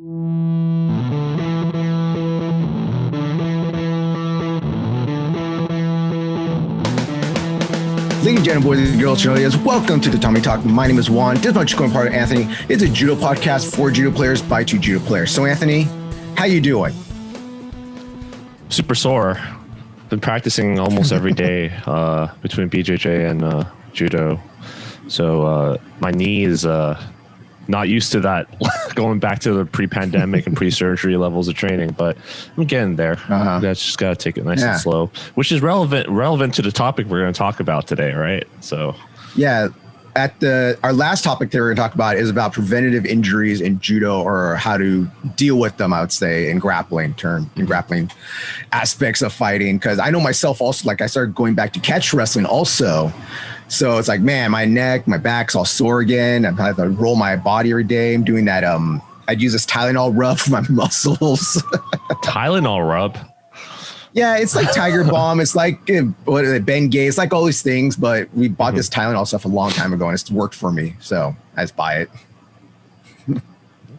Ladies and gentlemen, boys and girls, welcome to the Tatami Talk. My name is Juan. This is my going part of Anthony. It's a judo podcast for judo players by two judo players. So, Anthony, how you doing? Super sore. Been practicing almost every day between BJJ and judo. So my knee is not used to that, going back to the pre-pandemic and pre-surgery levels of training, but I'm getting there. That's just got to take it nice and slow, which is relevant to the topic we're going to talk about today, right? So, yeah, our last topic that we're going to talk about is about preventative injuries in judo, or how to deal with them, I would say, in grappling aspects of fighting. Because I know myself also, like I started going back to catch wrestling also. So it's like, man, my neck, my back's all sore again. I have to roll my body every day. I'm doing that. I'd use this Tylenol rub for my muscles. Tylenol rub? Yeah, it's like Tiger Balm. It's like Ben Gay. It's like all these things. But we bought this Tylenol stuff a long time ago, and it's worked for me. So I just buy it.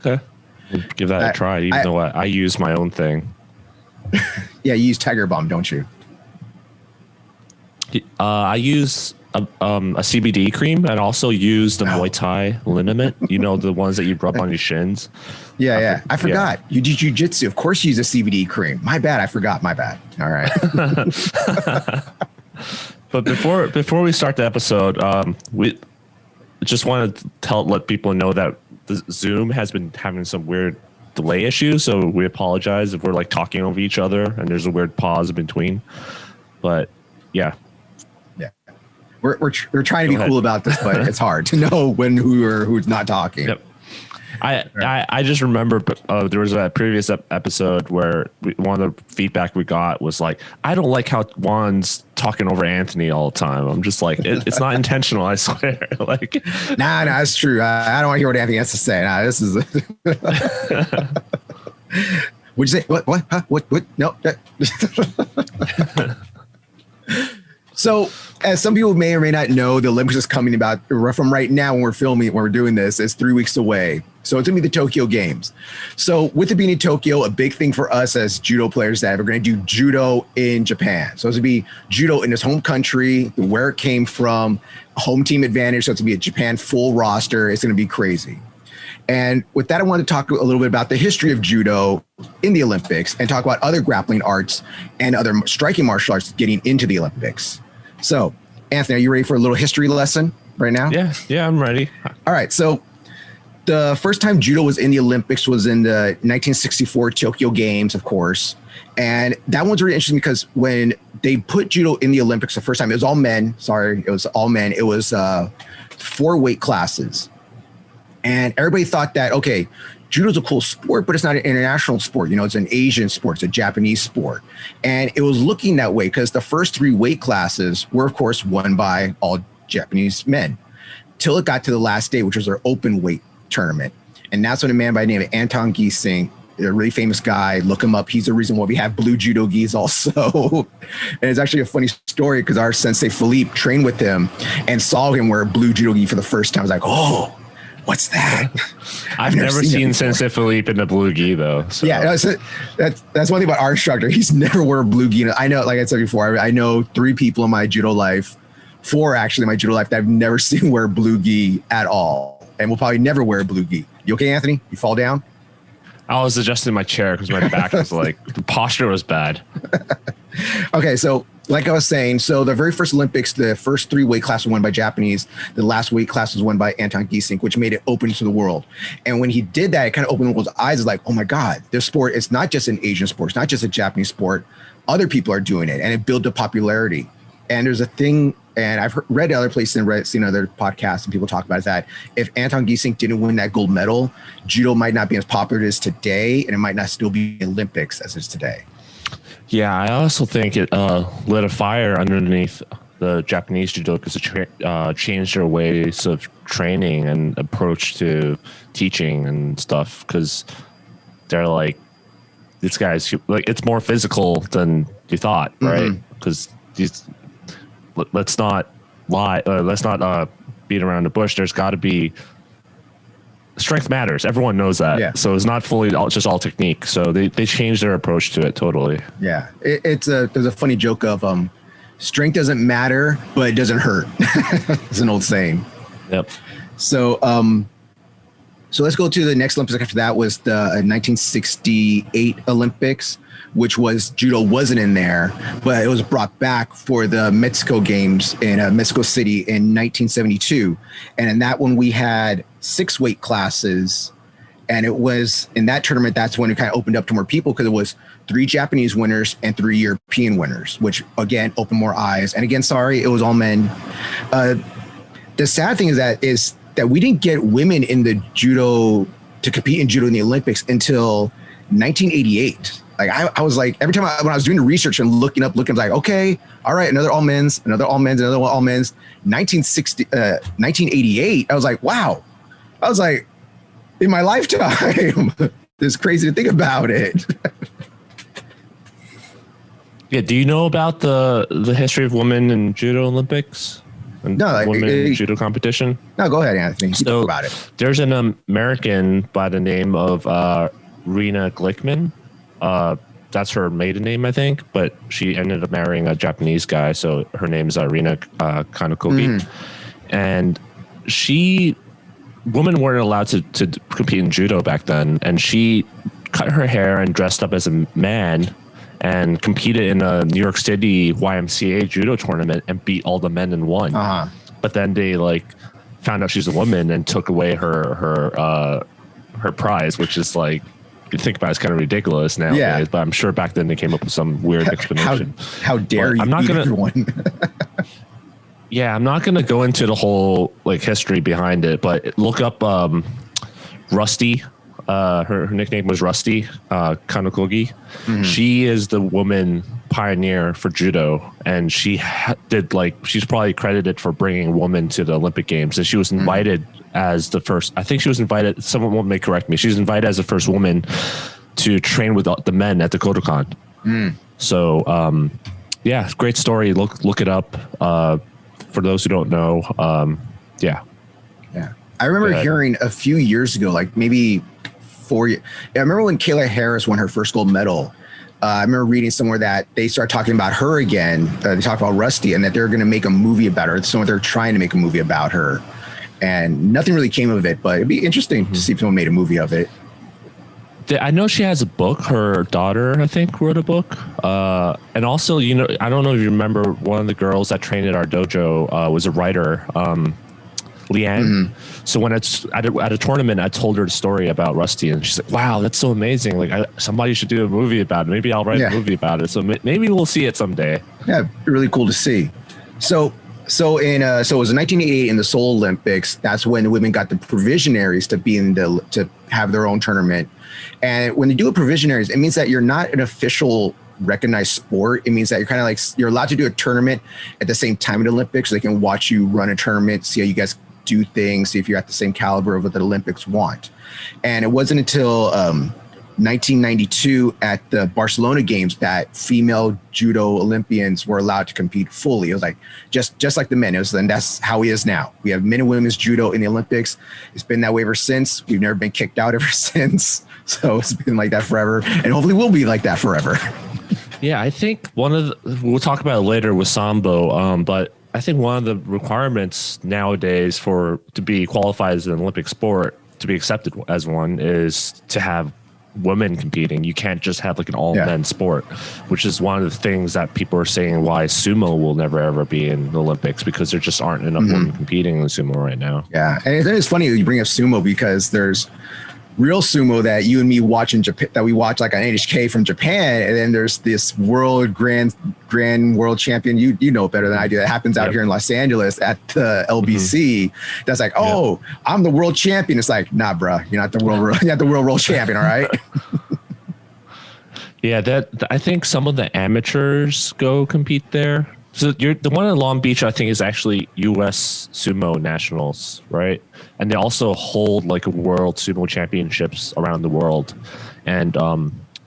Okay, we'll give that a try. Even though I use my own thing. Yeah, you use Tiger Balm, don't you? I use a CBD cream, and also use the Muay Thai liniment. You know, the ones that you rub on your shins. Yeah. I forgot. Yeah. You do jiu-jitsu. Of course you use a CBD cream. My bad. I forgot. My bad. All right. But before we start the episode, we just want to let people know that the Zoom has been having some weird delay issues. So we apologize if we're like talking over each other and there's a weird pause in between. But yeah. We're trying to be cool about this, but it's hard to know who's not talking. Yep. I just remember there was a previous episode where one of the feedback we got was like, I don't like how Juan's talking over Anthony all the time. I'm just like, it's not intentional, I swear. Like, nah, that's true. I don't want to hear what Anthony has to say. Nah, this is. What'd you say? What? Huh? What? No. So, as some people may or may not know, the Olympics is coming about from right now when we're doing this, is 3 weeks away. So it's going to be the Tokyo Games. So with it being in Tokyo, a big thing for us as judo players that we're going to do judo in Japan. So it's going to be judo in his home country, where it came from, home team advantage. So it's going to be a Japan full roster. It's going to be crazy. And with that, I want to talk a little bit about the history of judo in the Olympics and talk about other grappling arts and other striking martial arts getting into the Olympics. So, Anthony, are you ready for a little history lesson right now? Yeah, I'm ready. All right. So the first time judo was in the Olympics was in the 1964 Tokyo Games, of course. And that one's really interesting because when they put judo in the Olympics the first time, it was all men. Sorry, it was all men. It was 4 weight classes. And everybody thought that, okay, judo's a cool sport, but it's not an international sport. You know, it's an Asian sport. It's a Japanese sport. And it was looking that way because the first 3 weight classes were, of course, won by all Japanese men till it got to the last day, which was their open weight tournament. And that's when a man by the name of Anton Giesing, a really famous guy, look him up. He's the reason why we have blue judo gis also. And it's actually a funny story because our sensei Philippe trained with him and saw him wear a blue judo gi for the first time. I was like, oh, what's that? I've never seen Sensei Philippe in a blue gi though. So. Yeah, that's one thing about our instructor. He's never wore a blue gi. I know, like I said before, I know 3 people in my judo life, 4 actually in my judo life, that I've never seen wear blue gi at all, and will probably never wear a blue gi. You okay, Anthony? You fall down? I was adjusting my chair because my back was like, the posture was bad. Okay, so like I was saying, so the very first Olympics, the first 3 weight classes were won by Japanese. The last weight class was won by Anton Giesing, which made it open to the world. And when he did that, it kind of opened the world's eyes. It's like, oh my God, this sport is not just an Asian sport. It's not just a Japanese sport. Other people are doing it, and it built a popularity. And there's a thing, and I've read other places and seen other podcasts and people talk about it, that if Anton Giesing didn't win that gold medal, judo might not be as popular as today, and it might not still be Olympics as it is today. Yeah, I also think it lit a fire underneath the Japanese judokas to change their ways of training and approach to teaching and stuff, because they're like, these guys, like, it's more physical than you thought, right? Because let's not lie, let's not beat around the bush. There's got to be strength matters. Everyone knows that. Yeah. So it's not fully just all technique. So they changed their approach to it totally. Yeah. There's a funny joke of strength doesn't matter, but it doesn't hurt. It's an old saying. Yep. So so let's go to the next Olympics. After that was the 1968 Olympics, which was judo wasn't in there, but it was brought back for the Mexico Games in Mexico City in 1972. And in that one, we had 6 weight classes. And it was in that tournament, that's when it kind of opened up to more people because it was 3 Japanese winners and 3 European winners, which again, opened more eyes. And again, sorry, it was all men. The sad thing is that we didn't get women in the judo to compete in judo in the Olympics until 1988. Like I was like, every time when I was doing the research and looking, I was like, okay, all right, another all men's, another all men's, another all men's. 1988, I was like, wow. I was like, in my lifetime, it's crazy to think about it. Yeah. Do you know about the history of women in judo Olympics? And No, like, women judo competition? No, go ahead, Anthony. So Talk about it. There's an American by the name of Rena Glickman. That's her maiden name, I think, but she ended up marrying a Japanese guy, so her name is Rena Kanakogi. And women weren't allowed to compete in judo back then, and she cut her hair and dressed up as a man and competed in a New York City YMCA judo tournament and beat all the men and won. But then they found out she's a woman and took away her prize, which is like, you think about it, it's kind of ridiculous nowadays, but I'm sure back then they came up with some weird explanation. How dare you? I'm not gonna. Everyone. Yeah, I'm not gonna go into the whole history behind it, but look up Rusty. Her nickname was Rusty Kanakogi. She is the woman pioneer for judo, and she's probably credited for bringing women to the Olympic Games. And she was invited as the first. I think she was invited. Someone may correct me. She was invited as the first woman to train with the men at the Kodokan. So yeah, great story. Look it up. For those who don't know, yeah. I remember hearing a few years ago, like maybe 4 years. I remember when Kayla Harris won her first gold medal. I remember reading somewhere that they started talking about her again. They talked about Rusty and that they're going to make a movie about her. So they're trying to make a movie about her. And nothing really came of it, but it'd be interesting to see if someone made a movie of it. I know she has a book. Her daughter, I think, wrote a book. And also, I don't know if you remember, one of the girls that trained at our dojo was a writer, Leanne. So when it's at a tournament, I told her the story about Rusty, and she's like, "Wow, that's so amazing! Like, somebody should do a movie about it. Maybe I'll write a movie about it. So maybe we'll see it someday." Yeah, it'd be really cool to see. So it was in 1988 in the Seoul Olympics. That's when the women got the provisionaries to have their own tournament. And when they do a provisionaries, it means that you're not an official recognized sport. It means that you're kind of you're allowed to do a tournament at the same time in the Olympics, so they can watch you run a tournament, see how you guys do things, see if you're at the same caliber of what the Olympics want. And it wasn't until 1992 at the Barcelona Games that female judo Olympians were allowed to compete fully. It was just like the men. And that's how it is now. We have men and women's judo in the Olympics. It's been that way ever since. We've never been kicked out ever since. So it's been like that forever, and hopefully we'll be like that forever. Yeah, I think we'll talk about it later with Sambo, but I think one of the requirements nowadays to be qualified as an Olympic sport, to be accepted as one, is to have women competing. You can't just have an all men sport, which is one of the things that people are saying why sumo will never ever be in the Olympics, because there just aren't enough women competing in sumo right now. Yeah, and it's funny that you bring up sumo, because there's real sumo that you and me watch in Japan, that we watch like on NHK from Japan, and then there's this grand world champion, you know better than I do, that happens out here in Los Angeles at the LBC. That's like, I'm the world champion. It's like, nah, bro, you're not the world champion, all right? Yeah, I think some of the amateurs go compete there. So the one in Long Beach, I think, is actually U.S. Sumo Nationals, right? And they also hold world sumo championships around the world, and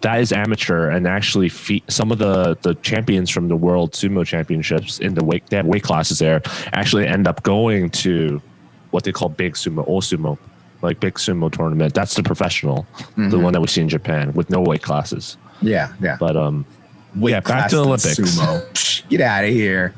that is amateur. And actually, some of the champions from the World Sumo Championships they have weight classes there, actually end up going to what they call big sumo, all sumo, like big sumo tournament. That's the professional, the one that we see in Japan with no weight classes. Yeah. But back to the Olympics. Sumo. Get out of here.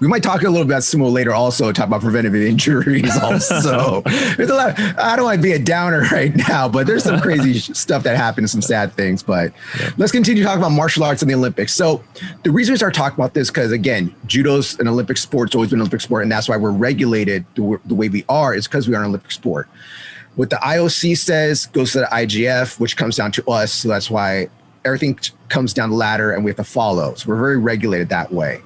We might talk a little bit about sumo later also, talk about preventative injuries also. There's a lot I don't want to be a downer right now, but there's some crazy stuff that happens, some sad things. But let's continue talking about martial arts in the Olympics. So the reason we start talking about this, because again, judo's an Olympic sport. It's always been an Olympic sport, and that's why we're regulated the way we are, is because we are an Olympic sport. What the IOC says goes to the IGF, which comes down to us. So that's why everything comes down the ladder and we have to follow. So we're very regulated that way.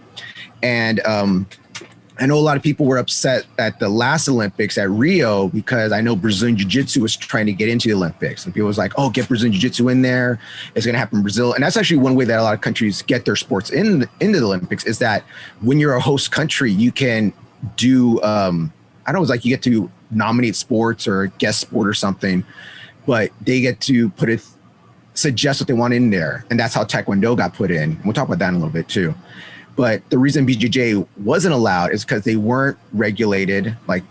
And I know a lot of people were upset at the last Olympics at Rio, because I know Brazilian Jiu-Jitsu was trying to get into the Olympics. And people was like, oh, get Brazilian Jiu-Jitsu in there. It's going to happen in Brazil. And that's actually one way that a lot of countries get their sports into the Olympics, is that when you're a host country, you can do, I don't know, it's like you get to nominate sports or guest sport or something, but they get to suggest what they want in there. And that's how Taekwondo got put in. We'll talk about that in a little bit too. But the reason BJJ wasn't allowed is because they weren't regulated. Like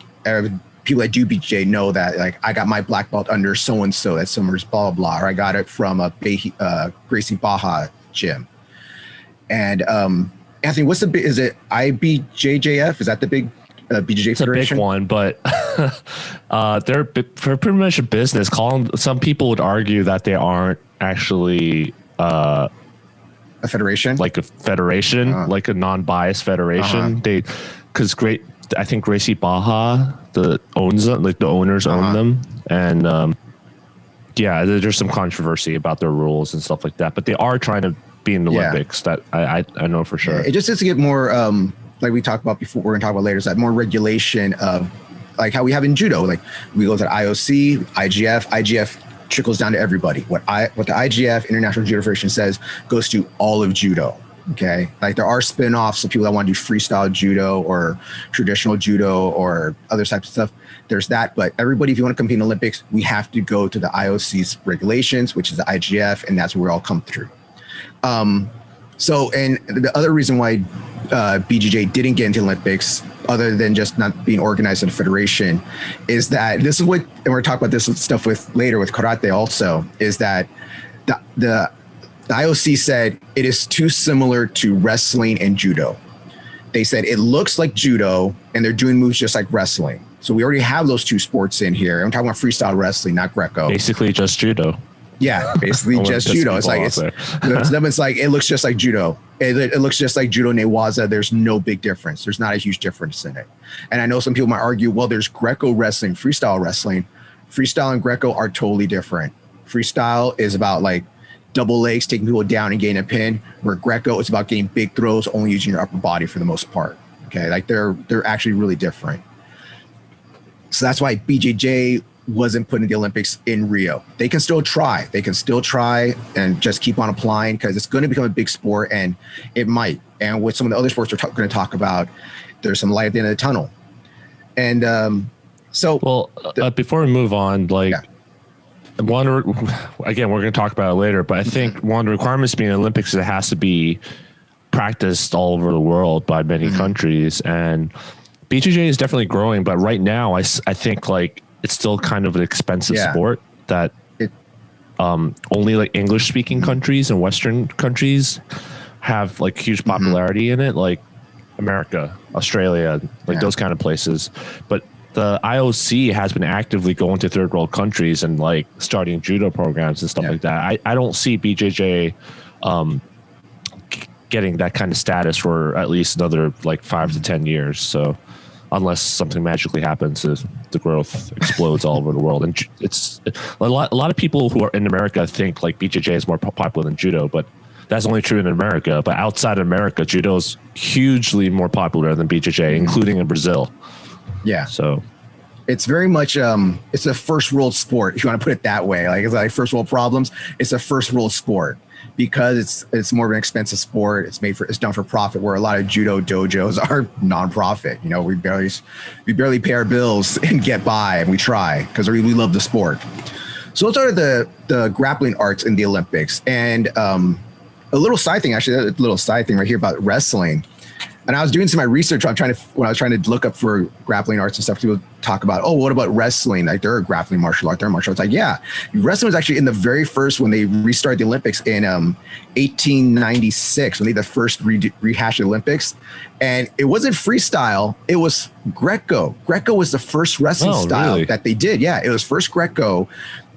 people that do BJJ know that, like, I got my black belt under so-and-so at Summers, blah, blah, blah, or I got it from a Gracie Baja gym. And Anthony, is it IBJJF? Is that the big BJJ it's federation? A big one, but they're pretty much a business. Some people would argue that they aren't actually a federation, like a federation, like a non-biased federation. I think Gracie Baja owns them, like the owners own them, and there's some controversy about their rules and stuff like that. But they are trying to be in the Olympics. That I know for sure. It just needs to get more, like we talked about before. We're gonna talk about later. Is that more regulation of, like how we have in judo? Like we go to the IOC, IGF trickles down to everybody. What the IGF, International Judo Federation, says goes to all of judo. Okay, like there are spin-offs of people that want to do freestyle judo or traditional judo or other types of stuff. There's that, but everybody, if you want to compete in the Olympics, we have to go to the IOC's regulations, which is the IGF, and that's where we all come through. So, and the other reason why BJJ didn't get into the Olympics, other than just not being organized in a federation, is that this is what, and we're talking about this stuff later with karate also, is that the IOC said it is too similar to wrestling and judo. They said it looks like judo and they're doing moves just like wrestling. So we already have those two sports in here. I'm talking about freestyle wrestling, not Greco. Basically just judo. Yeah, basically just judo. It's like it looks just like judo. It looks just like judo newaza. There's no big difference. There's not a huge difference in it. And I know some people might argue, well, there's Greco wrestling, freestyle wrestling. Freestyle and Greco are totally different. Freestyle is about like double legs, taking people down and getting a pin, where Greco is about getting big throws, only using your upper body for the most part. Okay, like they're actually really different. So that's why BJJ wasn't put in the Olympics in Rio. They can still try. And just keep on applying, because it's going to become a big sport, and it might. And with some of the other sports we're going to talk about, there's some light at the end of the tunnel. And before we move on, again, we're going to talk about it later, but I think one of the requirements being Olympics is it has to be practiced all over the world by many countries. And BJJ is definitely growing, but right now I think like it's still kind of an expensive sport that only like English speaking countries and Western countries have like huge popularity in it, like America, Australia, those kind of places. But the IOC has been actively going to third world countries and like starting judo programs and stuff like that. I don't see BJJ getting that kind of status for at least another like 5 to 10 years. So unless something magically happens, the growth explodes all over the world. And it's a lot of people who are in America think like BJJ is more popular than judo, but that's only true in America. But outside of America, judo is hugely more popular than BJJ, including in Brazil. Yeah. So it's very much it's a first world sport, if you want to put it that way. Like it's like first world problems. It's a first world sport because it's more of an expensive sport. It's done for profit, where a lot of judo dojos are non-profit. You know, we barely pay our bills and get by, and we try because we love the sport. So those are the grappling arts in the Olympics. And a little side thing right here about wrestling. And I was doing some of my research. When I was trying to look up for grappling arts and stuff, people talk about, what about wrestling? Like they're a grappling martial art, they're a martial arts. Like, yeah, wrestling was actually in the very first, when they restarted the Olympics in 1896, when they did the first rehashed Olympics. And it wasn't freestyle, it was Greco. Greco was the first wrestling style that they did. Yeah, it was first Greco.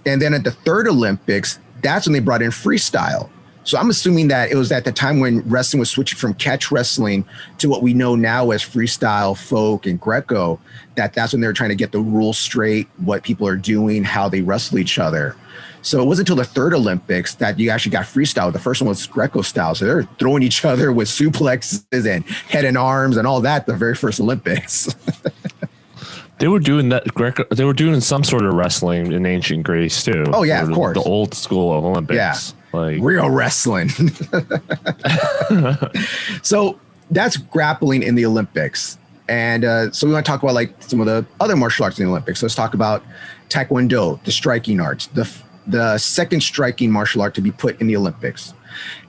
And then at the third Olympics, that's when they brought in freestyle. So I'm assuming that it was at the time when wrestling was switching from catch wrestling to what we know now as freestyle, folk, and Greco, that's when they were trying to get the rules straight, what people are doing, how they wrestle each other. So it wasn't until the third Olympics that you actually got freestyle. The first one was Greco style. So they're throwing each other with suplexes and head and arms and all that the very first Olympics. They were doing that. They were doing some sort of wrestling in ancient Greece too. Oh yeah, of course. The old school of Olympics. Yeah. Like real wrestling. So that's grappling in the Olympics. And so we want to talk about like some of the other martial arts in the Olympics. So let's talk about Taekwondo, the striking arts, the second striking martial art to be put in the Olympics.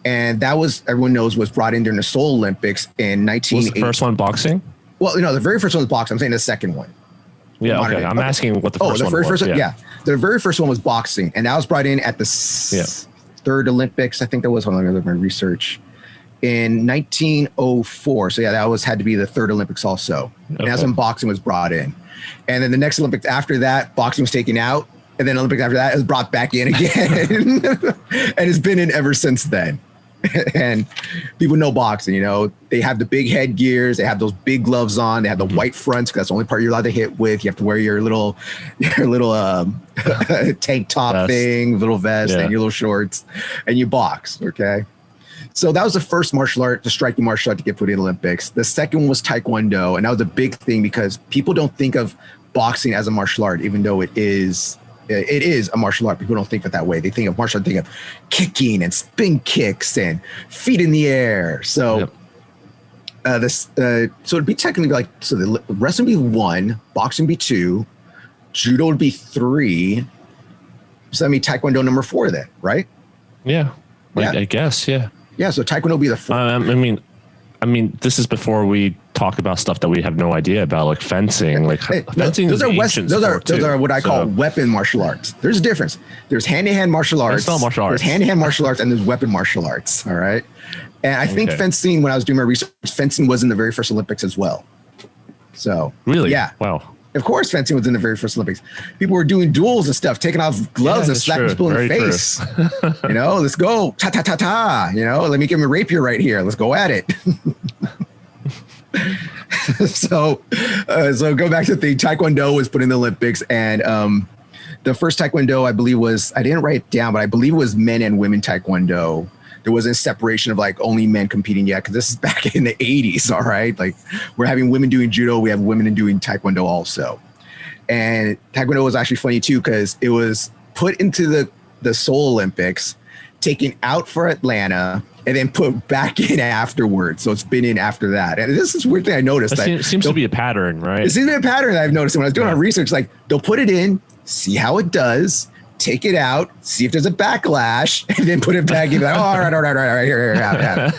And that was, everyone knows, was brought in during the Seoul Olympics in 1980. Was the first one boxing? Well, no, the very first one was boxing. I'm saying the second one. Yeah, okay. I'm asking what the first one was. Yeah. The very first one was boxing. And that was brought in at the third Olympics. I think that was one of my research in 1904. So yeah, that had to be the third Olympics also. And that's when boxing was brought in. And then the next Olympics after that, boxing was taken out. And then Olympics after that, it was brought back in again. And it's been in ever since then. And people know boxing, you know, they have the big headgears, they have those big gloves on, they have the white fronts, because that's the only part you're allowed to hit with. You have to wear your little tank top thing, little vest, and your little shorts, and you box. Okay. So that was the first martial art, the striking martial art to get put in the Olympics. The second one was Taekwondo. And that was a big thing because people don't think of boxing as a martial art, even though it is a martial art. People don't think of it that way. They think of martial art, think of kicking and spin kicks and feet in the air. So so it'd be technically like, so the wrestling would be 1, boxing would be 2, judo would be 3. So that means Taekwondo number 4 then, right? Yeah. I guess, yeah. Yeah, so Taekwondo would be the 4th. I mean, this is before we talk about stuff that we have no idea about, like fencing. Like fencing, those are what I call weapon martial arts. There's a difference. There's hand-to-hand martial arts. There's hand-to-hand martial arts, and there's weapon martial arts. All right. And I think fencing, when I was doing my research, fencing was in the very first Olympics as well. So really, yeah, wow. Of course, fencing was in the very first Olympics. People were doing duels and stuff, taking off gloves and slapping people in the face. You know, let's go, ta ta ta ta. You know, let me give him a rapier right here. Let's go at it. So go back to the thing. Taekwondo was put in the Olympics, and the first Taekwondo, I believe, I didn't write it down, but I believe it was men and women Taekwondo. There wasn't a separation of like only men competing yet, because this is back in the 80s. All right. Like we're having women doing judo. We have women doing Taekwondo also. And Taekwondo was actually funny too, because it was put into the Seoul Olympics, taken out for Atlanta, and then put back in afterwards. So it's been in after that. And this is a weird thing I noticed. It seems to be a pattern, right? It seems to be a pattern that I've noticed when I was doing my research. Like they'll put it in, see how it does, take it out, see if there's a backlash, and then put it back in. Like, all right, here, out.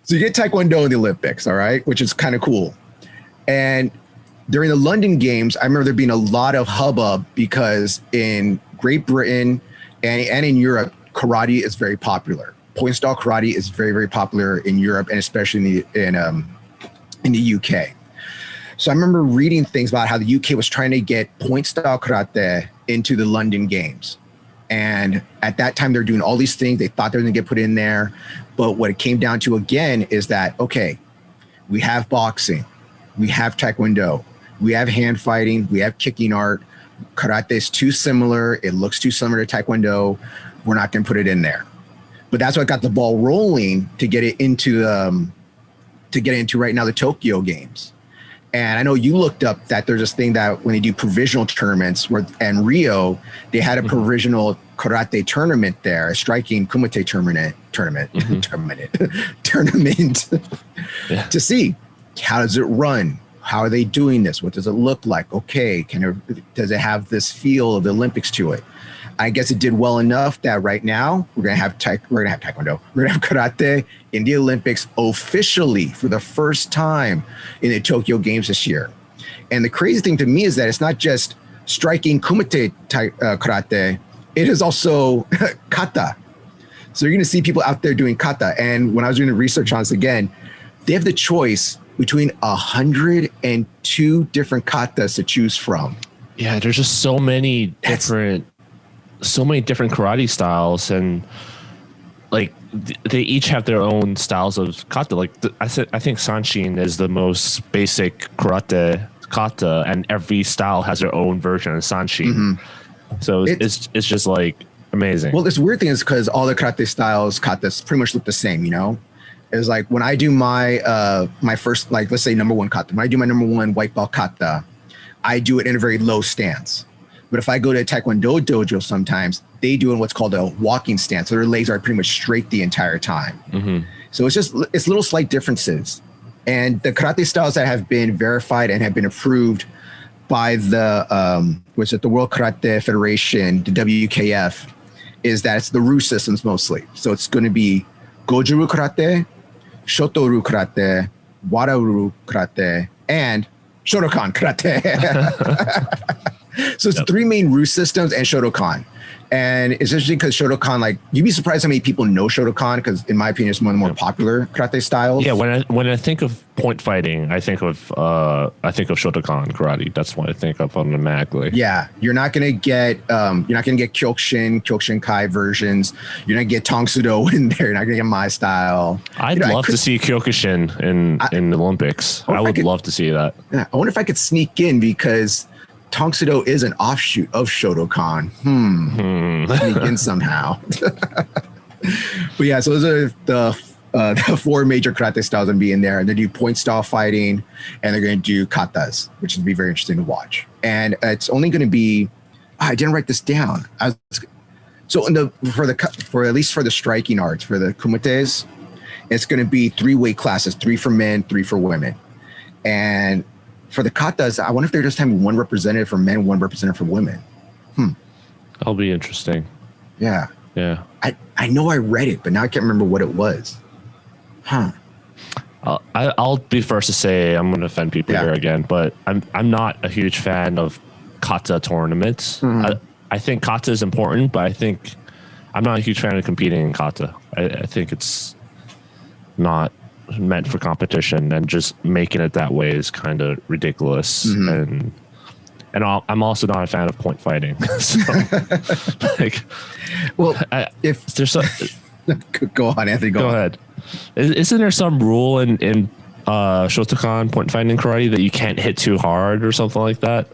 So you get Taekwondo in the Olympics, all right, which is kind of cool. And during the London Games, I remember there being a lot of hubbub because in Great Britain and in Europe, karate is very popular. Point style karate is very, very popular in Europe, and especially in the UK. So I remember reading things about how the UK was trying to get point style karate into the London Games. And at that time, they're doing all these things. They thought they were going to get put in there. But what it came down to again is that, okay, we have boxing, we have Taekwondo, we have hand fighting, we have kicking art. Karate is too similar. It looks too similar to Taekwondo. We're not going to put it in there. But that's what got the ball rolling to get it into right now, the Tokyo Games. And I know you looked up that there's this thing that when they do provisional tournaments, and Rio, they had a provisional karate tournament there, a striking kumite tournament to see how does it run, how are they doing this? What does it look like? Okay, does it have this feel of the Olympics to it? I guess it did well enough that right now we're gonna have taekwondo, we're gonna have karate in the Olympics officially for the first time in the Tokyo Games this year. And the crazy thing to me is that it's not just striking kumite karate; it is also kata. So you're gonna see people out there doing kata. And when I was doing the research on this again, they have the choice between 102 different katas to choose from. Yeah, there's just so many different karate styles, and like they each have their own styles of kata. Like I think Sanshin is the most basic karate kata, and every style has their own version of Sanshin. Mm-hmm. So it's just like amazing. Well, this weird thing is because all the karate styles, katas pretty much look the same, you know? It's like when I do my my first, like let's say number one kata, when I do my number one white belt kata, I do it in a very low stance. But if I go to a Taekwondo dojo sometimes, they do in what's called a walking stance. So their legs are pretty much straight the entire time. Mm-hmm. So it's little slight differences. And the karate styles that have been verified and have been approved by the the World Karate Federation, the WKF, is that it's the Ru systems mostly. So it's going to be Goju-Ru Karate, Shoto-Ru Karate, Wada-Ru Karate, and Shotokan Karate. So it's three main Ru systems and Shotokan. And it's interesting because Shotokan, like, you'd be surprised how many people know Shotokan, because in my opinion, it's one of the more popular karate styles. Yeah, when I think of point fighting, I think of Shotokan karate. That's what I think of automatically. Yeah, you're not gonna get Kyokushin Kai versions. You're not gonna get Tong Sudo in there. You're not gonna get my style. I'd love to see Kyokushin in the Olympics. I would love to see that. Yeah, I wonder if I could sneak in, because Tong Sudo is an offshoot of Shotokan. Sneak in somehow. But yeah, so those are the four major karate styles going to be in there. And they do point style fighting, and they're going to do katas, which would be very interesting to watch. And it's only going to be, I didn't write this down. For at least for the striking arts, for the kumites, it's going to be 3 weight classes, 3 for men, 3 for women. And for the katas, I wonder if they're just having 1 representative for men, 1 representative for women. That'll be interesting. Yeah. Yeah. I know I read it, but now I can't remember what it was. I'll be first to say, I'm going to offend people here again, but I'm not a huge fan of kata tournaments. Mm-hmm. I think kata is important, but I'm not a huge fan of competing in kata. I think it's not meant for competition, and just making it that way is kind of ridiculous. Mm-hmm. And I'm also not a fan of point fighting. So, like, well, if there's some, go on, Anthony. Go ahead. Isn't there some rule in Shotokan point fighting karate that you can't hit too hard or something like that?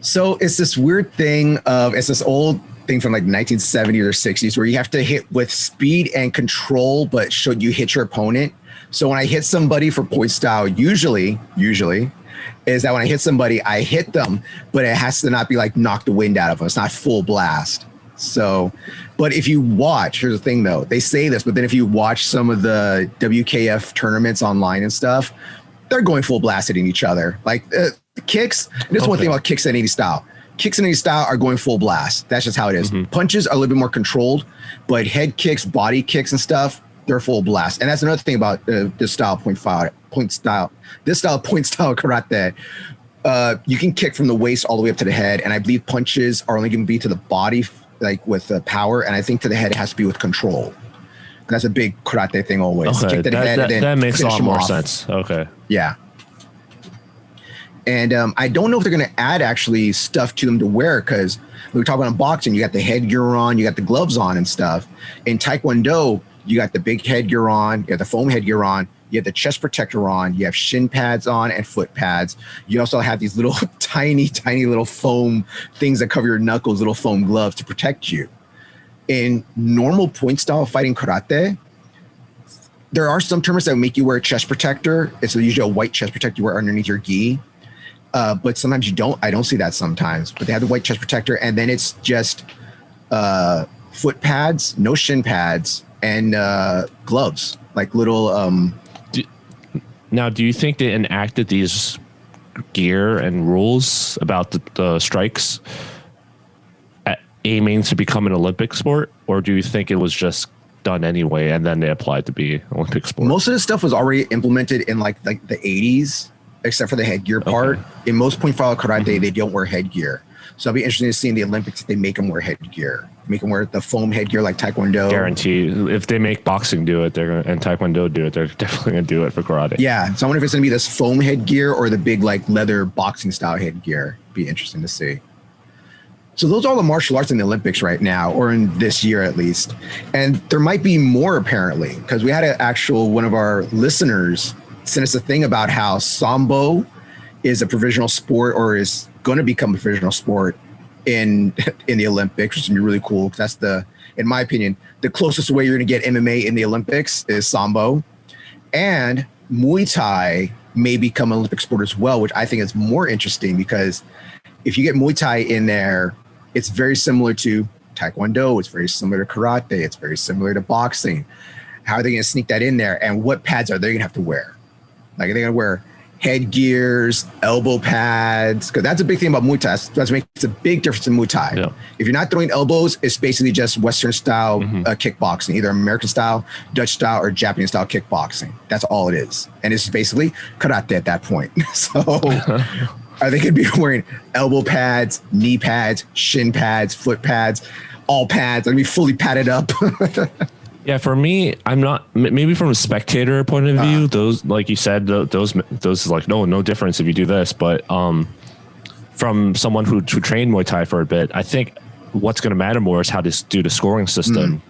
So it's this weird thing it's this old thing from like 1970s or 60s where you have to hit with speed and control, but should you hit your opponent? So when I hit somebody for point style, usually is that when I hit somebody, I hit them, but it has to not be like knock the wind out of them. It's not full blast. So, but if you watch, here's the thing though, they say this, but then if you watch some of the WKF tournaments online and stuff, they're going full blast hitting each other. Like kicks, and this one thing about kicks in any style. Kicks in any style are going full blast. That's just how it is. Mm-hmm. Punches are a little bit more controlled, but head kicks, body kicks and stuff, they're full blast. And that's another thing about this style point style karate. You can kick from the waist all the way up to the head, and I believe punches are only going to be to the body, like with power, and I think to the head it has to be with control. That's a big karate thing always. Okay, kick to the head, and then that makes a lot more off. sense. Okay. Yeah. And I don't know if they're going to add actually stuff to them to wear, because we were talking about boxing, you got the headgear on, you got the gloves on and stuff. In Taekwondo, you got the big headgear on, you got the foam headgear on, you have the chest protector on, you have shin pads on and foot pads. You also have these little tiny little foam things that cover your knuckles, little foam gloves to protect you. In normal point style fighting karate, there are some tournaments that make you wear a chest protector. It's usually a white chest protector you wear underneath your gi. But sometimes you don't. I don't see that sometimes. But they have the white chest protector, and then it's just foot pads, no shin pads, and gloves, like little. Now, do you think they enacted these gear and rules about the strikes aiming to become an Olympic sport, or do you think it was just done anyway and then they applied to be an Olympic sport? Most of this stuff was already implemented in like the 80s, except for the headgear part. In most point follow karate, they don't wear headgear. So it'll be interesting to see in the Olympics if they make them wear headgear. Make them wear the foam headgear like Taekwondo. Guarantee. If they make boxing do it, and Taekwondo do it, they're definitely going to do it for karate. Yeah. So I wonder if it's going to be this foam headgear or the big like leather boxing style headgear. Be interesting to see. So those are all the martial arts in the Olympics right now, or in this year at least. And there might be more apparently, because we had one of our listeners send us a thing about how Sambo is a provisional sport, or is going to become a provisional sport in the Olympics, which is going to be really cool. That's in my opinion, the closest way you're going to get MMA in the Olympics is Sambo. And Muay Thai may become an Olympic sport as well, which I think is more interesting, because if you get Muay Thai in there, it's very similar to Taekwondo. It's very similar to karate. It's very similar to boxing. How are they going to sneak that in there? And what pads are they going to have to wear? Like, are they going to wear headgears, elbow pads? Because that's a big thing about Muay Thai. That's makes a big difference in Muay Thai. Yeah. If you're not throwing elbows, it's basically just Western style kickboxing, either American style, Dutch style, or Japanese style kickboxing. That's all it is. And it's basically karate at that point. So are they going to be wearing elbow pads, knee pads, shin pads, foot pads, all pads? Are they going to be fully padded up? Yeah, for me, I'm not, maybe from a spectator point of view, those, like you said, those is like, no difference if you do this. But from someone who trained Muay Thai for a bit, I think what's going to matter more is how to do the scoring system.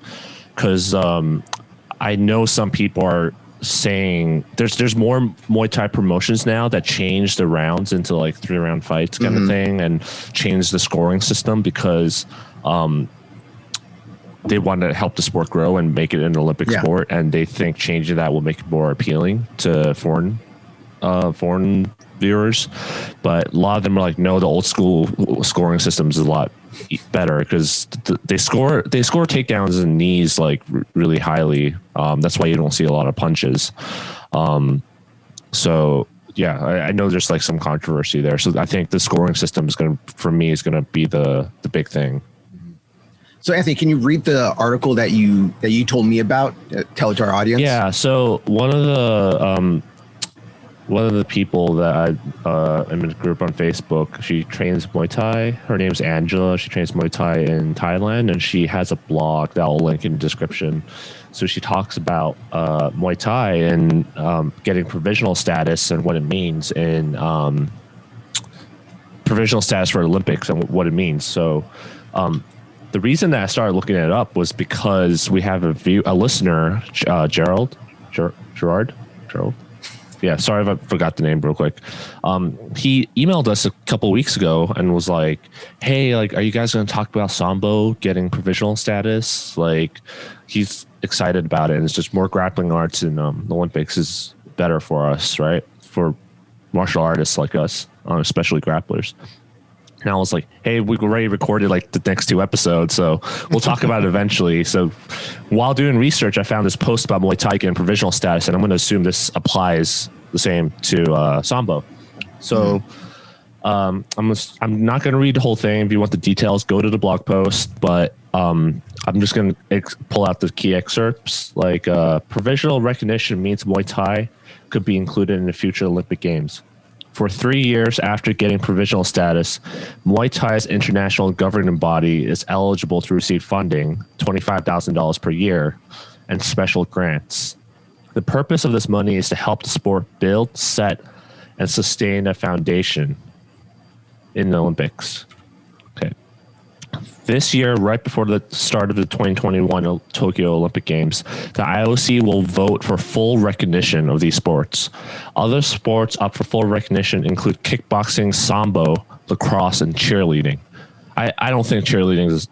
Because I know some people are saying there's more Muay Thai promotions now that change the rounds into like 3-round fights kind of thing, and change the scoring system because they want to help the sport grow and make it an Olympic sport, and they think changing that will make it more appealing to foreign viewers. But a lot of them are like, no, the old school scoring system is a lot better because they score takedowns and knees like really highly. That's why you don't see a lot of punches. So yeah, I know there's like some controversy there. So I think the scoring system is going to be the big thing. So Anthony, can you read the article that you told me about? Tell it to our audience. Yeah. So one of the people that I'm in a group on Facebook, she trains Muay Thai. Her name's Angela. She trains Muay Thai in Thailand, and she has a blog that I'll link in the description. So she talks about Muay Thai and getting provisional status and what it means, and provisional status for Olympics and what it means. So the reason that I started looking it up was because we have a listener, Gerard. Yeah, sorry if I forgot the name real quick. He emailed us a couple weeks ago and was like, hey, like, are you guys going to talk about Sambo getting provisional status? Like, he's excited about it, and it's just more grappling arts in the Olympics is better for us, right? For martial artists like us, especially grapplers. And I was like, hey, we already recorded like the next 2 episodes, so we'll talk about it eventually. So while doing research, I found this post about Muay Thai getting provisional status, and I'm going to assume this applies the same to Sambo. So I'm not going to read the whole thing. If you want the details, go to the blog post. But I'm just going to pull out the key excerpts. Like provisional recognition means Muay Thai could be included in the future Olympic Games. For 3 years after getting provisional status, Muay Thai's international governing body is eligible to receive funding, $25,000 per year, and special grants. The purpose of this money is to help the sport build, set, and sustain a foundation in the Olympics. Okay. This year, right before the start of the 2021 Tokyo Olympic Games, the IOC will vote for full recognition of these sports. Other sports up for full recognition include kickboxing, sambo, lacrosse, and cheerleading. I don't think cheerleading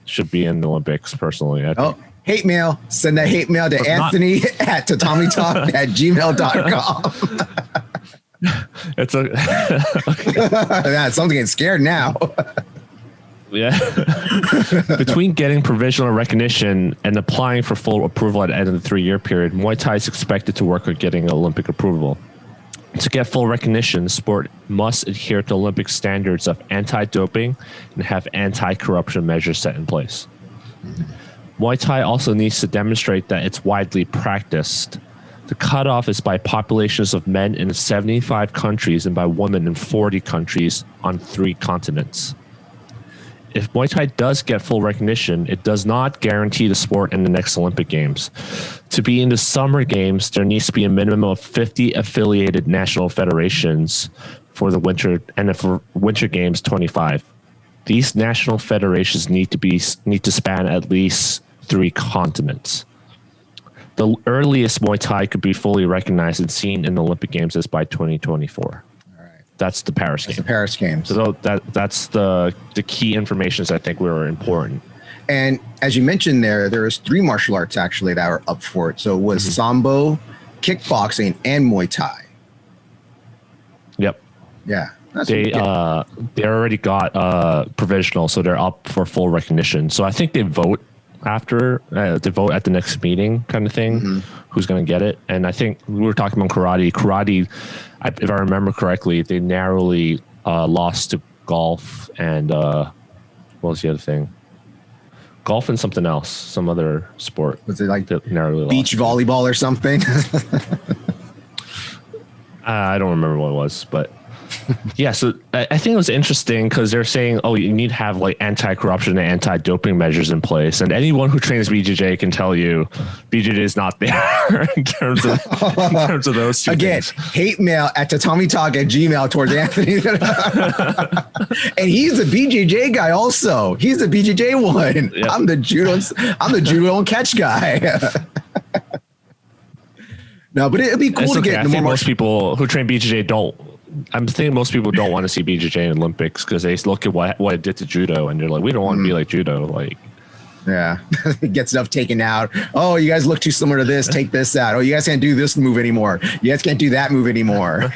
should be in the Olympics, personally. Hate mail. Send that hate mail to Anthony at tatamitalk@gmail.com. It's a something getting scared now. Yeah. Between getting provisional recognition and applying for full approval at the end of the 3-year period, Muay Thai is expected to work on getting Olympic approval. To get full recognition, the sport must adhere to Olympic standards of anti-doping and have anti-corruption measures set in place. Muay Thai also needs to demonstrate that it's widely practiced. The cutoff is by populations of men in 75 countries and by women in 40 countries on 3 continents. If Muay Thai does get full recognition, it does not guarantee the sport in the next Olympic Games. To be in the Summer Games, there needs to be a minimum of 50 affiliated national federations for the Winter and for Winter Games 25. These national federations need to span at least 3 continents. The earliest Muay Thai could be fully recognized and seen in the Olympic Games is by 2024. That's the Paris Games. The Paris Games. So that's the key information I think were important. And as you mentioned there's 3 martial arts actually that are up for it. So it was Sambo, kickboxing, and Muay Thai. Yep. Yeah. They already got provisional, so they're up for full recognition. So I think they vote after they vote at the next meeting, kind of thing. Who's going to get it? And I think we were talking about karate. Karate, if I remember correctly, they narrowly lost to golf and what was the other thing? Golf and something else, some other sport. Was it like narrowly beach lost. volleyball or something? I don't remember what it was, but yeah. So I think it was interesting because they're saying, oh, you need to have like anti-corruption and anti-doping measures in place. And anyone who trains BJJ can tell you BJJ is not there in terms of those two Again, things. hate mail at Tatami Talk at Gmail towards Anthony. And he's a BJJ guy also. He's the BJJ one. Yep. I'm the judo and catch guy. No, but it'd be cool to get I think most people who train BJJ don't. I'm thinking most people don't want to see BJJ in Olympics because they look at what it did to judo and they're like, we don't want to be like judo. Like, yeah, it gets stuff taken out. Oh, you guys look too similar to this. Take this out. Oh, you guys can't do this move anymore. You guys can't do that move anymore.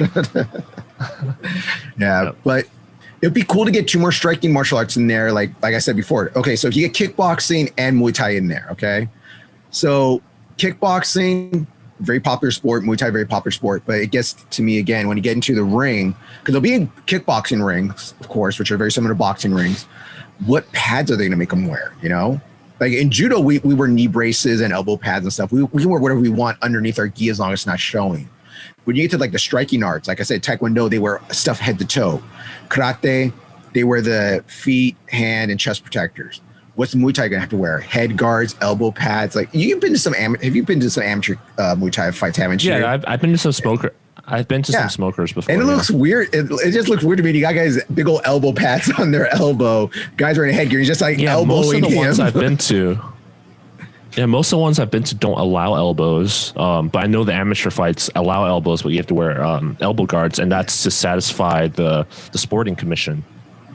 Yeah, but it'd be cool to get 2 more striking martial arts in there. Like I said before. Okay, so you get kickboxing and Muay Thai in there. Okay, so kickboxing, very popular sport. Muay Thai, very popular sport. But it gets to me again when you get into the ring, because there'll be kickboxing rings, of course, which are very similar to boxing rings. What pads are they going to make them wear? You know, like in judo, we wear knee braces and elbow pads and stuff. We can wear whatever we want underneath our gi as long as it's not showing. When you get to like the striking arts, like I said, Taekwondo, they wear stuff head to toe. Karate, they wear the feet, hand, and chest protectors. What's Muay Thai gonna have to wear? Head guards, elbow pads. Like you've been to some have you been to some amateur Muay Thai fights? Haven't you? Yeah, I've been to some I've been to some smokers before. And it looks weird. It just looks weird to me. You got guys big old elbow pads on their elbow. Guys wearing headgear. He's just like elbowing most of the him. Ones I've been to. Yeah, most of the ones I've been to don't allow elbows. But I know the amateur fights allow elbows, but you have to wear elbow guards, and that's to satisfy the sporting commission.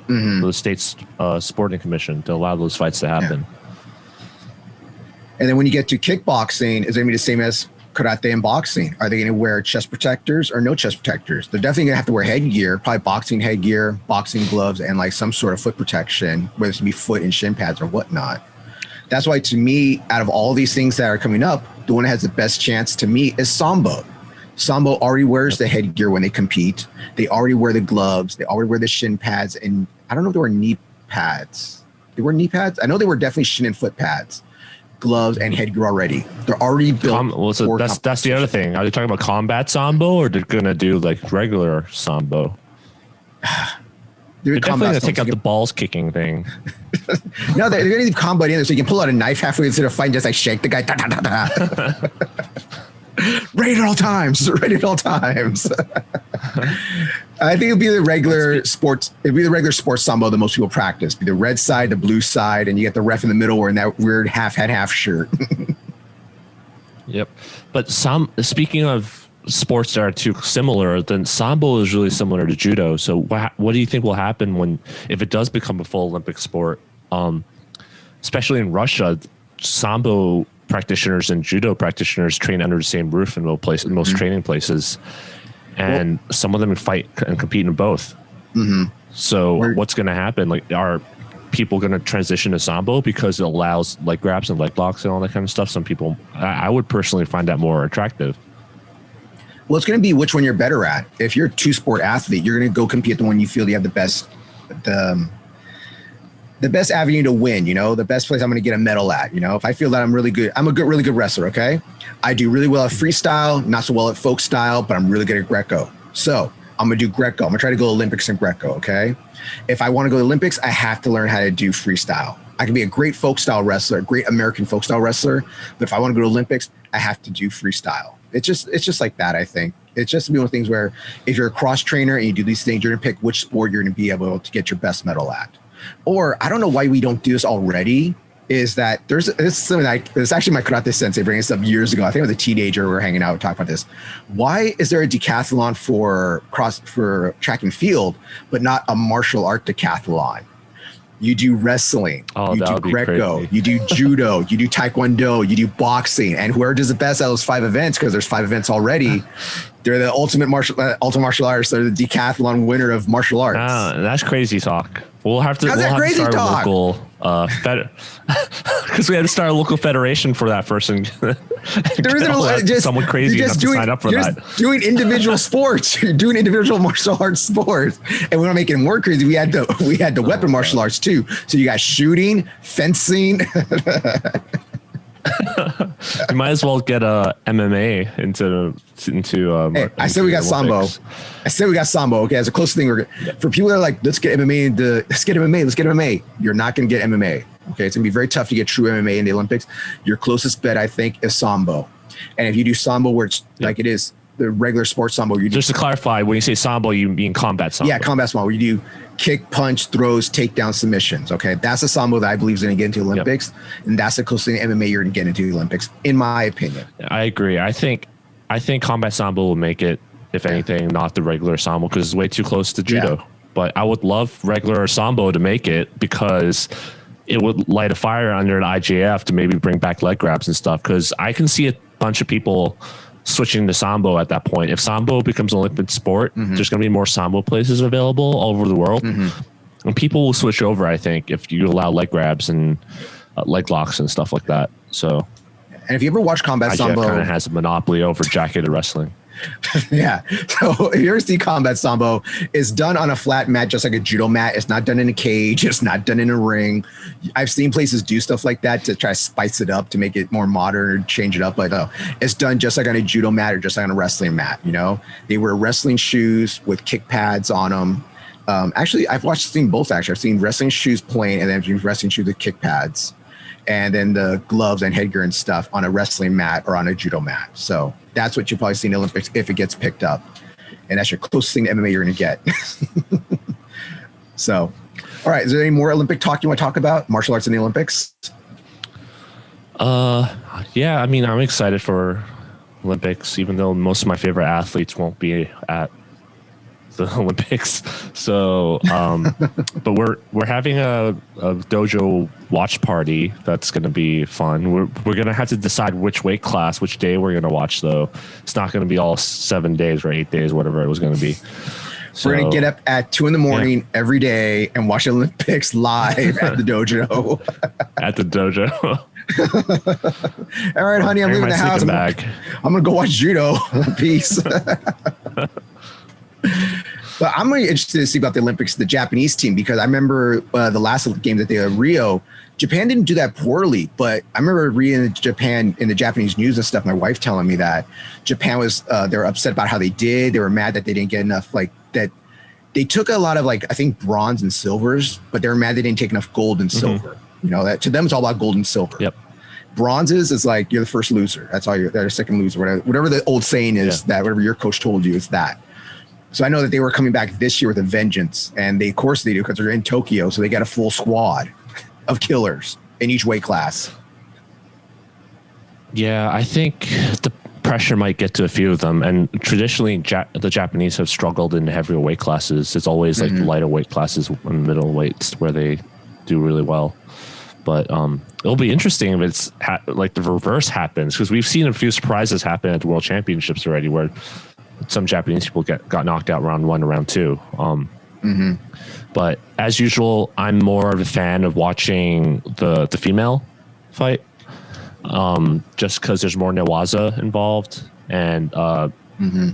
The state's sporting commission to allow those fights to happen. Yeah. And then when you get to kickboxing, is it going to be the same as karate and boxing? Are they going to wear chest protectors or no chest protectors? They're definitely going to have to wear headgear, probably boxing headgear, boxing gloves, and like some sort of foot protection, whether it's be foot and shin pads or whatnot. That's why, to me, out of all these things that are coming up, the one that has the best chance to me is Sambo. Sambo already wears the headgear when they compete. They already wear the gloves. They already wear the shin pads. And I don't know if they wear knee pads. They wear knee pads? I know they were definitely shin and foot pads, gloves, and headgear already. They're already built. So that's the other thing. Are they talking about combat Sambo or they're going to do like regular Sambo? They're definitely going to take out the balls kicking thing. No, they're going to leave combat in there so you can pull out a knife halfway instead of fighting, just like shake the guy. Da, da, da, da. Ready at all times. Ready at all times. I think it'll be the regular sports. It'll be the regular sports Sambo that most people practice. Be the red side, the blue side, and you get the ref in the middle wearing that weird half head, half shirt. Yep. But speaking of sports that are too similar, then Sambo is really similar to judo. So what do you think will happen if it does become a full Olympic sport? Especially in Russia, Sambo practitioners and judo practitioners train under the same roof in most training places, and some of them fight and compete in both. So what's going to happen? Like, are people going to transition to Sambo because it allows leg grabs and leg locks and all that kind of stuff? Some people, I would personally find that more attractive. Well, it's going to be which one you're better at. If you're a two-sport athlete, you're going to go compete at the one you feel you have the best avenue to win, the best place I'm going to get a medal at. If I feel that I'm really good, really good wrestler, okay? I do really well at freestyle, not so well at folk style, but I'm really good at Greco. So I'm going to do Greco. I'm going to try to go Olympics in Greco, okay? If I want to go to Olympics, I have to learn how to do freestyle. I can be a great folk style wrestler, a great American folk style wrestler, but if I want to go to Olympics, I have to do freestyle. It's just like that, I think. It's just one of the things where if you're a cross trainer and you do these things, you're going to pick which sport you're going to be able to get your best medal at. Or I don't know why we don't do this already, is that there's something it's actually my karate sensei bringing this up years ago. I think I was a teenager, we were hanging out talking about this. Why is there a decathlon for track and field, but not a martial art decathlon? You do wrestling, you do Greco, you do Judo, you do Taekwondo, you do boxing, and whoever does the best out of those 5 events, because there's 5 events already, they're the ultimate martial arts. They're the decathlon winner of martial arts. That's crazy talk. We'll have to. How's that crazy talk? Local, because we had to start a local federation for that first. And there isn't just someone crazy enough to sign up for that. Doing individual sports. You're doing individual martial arts sports, and we want to make it more crazy. We had the weapon martial arts too. So you got shooting, fencing. You might as well get MMA into. Hey, I said we got Sambo. Okay, as a close thing. For people that are like, let's get MMA. Let's get MMA. You're not going to get MMA. Okay, it's going to be very tough to get true MMA in the Olympics. Your closest bet, I think, is Sambo. And if you do Sambo, where it's like it is the regular sports Sambo, just to clarify, when you say Sambo, you mean combat Sambo? Yeah, combat Sambo. Where you do kick, punch, throws, takedown, submissions. Okay, that's a Sambo that I believe is going to get into the Olympics, and that's the closest thing to MMA you're going to get into the Olympics, in my opinion. I agree. I think combat Sambo will make it, if anything, not the regular Sambo, because it's way too close to Judo. Yeah. But I would love regular Sambo to make it, because it would light a fire under an IJF to maybe bring back leg grabs and stuff, because I can see a bunch of people switching to Sambo at that point. If Sambo becomes an Olympic sport, there's going to be more Sambo places available all over the world. And people will switch over, I think, if you allow leg grabs and leg locks and stuff like that. So, and if you ever watch Combat Sambo, kind of has a monopoly over jacketed wrestling. Yeah. So if you ever see Combat Sambo, it's done on a flat mat, just like a judo mat. It's not done in a cage. It's not done in a ring. I've seen places do stuff like that to try to spice it up, to make it more modern or change it up. But no, it's done just like on a judo mat or just like on a wrestling mat. They wear wrestling shoes with kick pads on them. Actually, I've seen both. Actually, I've seen wrestling shoes plain, and then I've seen wrestling shoes with kick pads, and then the gloves and headgear and stuff on a wrestling mat or on a judo mat. So that's what you'll probably see in the Olympics if it gets picked up. And that's your closest thing to MMA you're going to get. So, all right. Is there any more Olympic talk you want to talk about? Martial arts in the Olympics? Yeah, I mean, I'm excited for Olympics, even though most of my favorite athletes won't be at the Olympics. So, but we're having a dojo watch party that's going to be fun. We're going to have to decide which weight class, which day we're going to watch, though. It's not going to be all 7 days or 8 days, whatever it was going to be. So, we're going to get up at 2 a.m. every day and watch the Olympics live at the dojo. At the dojo. All right, honey, I'm leaving the house. I'm going to go watch judo. Peace. But I'm really interested to see about the Olympics, the Japanese team, because I remember the last game that they had Rio, Japan didn't do that poorly, but I remember reading Japan in the Japanese news and stuff, my wife telling me that Japan was, they were upset about how they did. They were mad that they didn't get enough, like that. They took a lot of I think bronze and silvers, but they were mad they didn't take enough gold and silver. That to them it's all about gold and silver. Yep. Bronzes is like, you're the first loser. That's all they're the second loser. Whatever the old saying is, that whatever your coach told you is that. So I know that they were coming back this year with a vengeance, and of course they do, because they're in Tokyo. So they got a full squad of killers in each weight class. Yeah, I think the pressure might get to a few of them. And traditionally, the Japanese have struggled in heavier weight classes. It's always like the lighter weight classes and middle weights where they do really well. But it'll be interesting if it's like the reverse happens, because we've seen a few surprises happen at the World Championships already, where some Japanese people got knocked out round 1 or round 2. But as usual, I'm more of a fan of watching the female fight, just because there's more newaza involved, and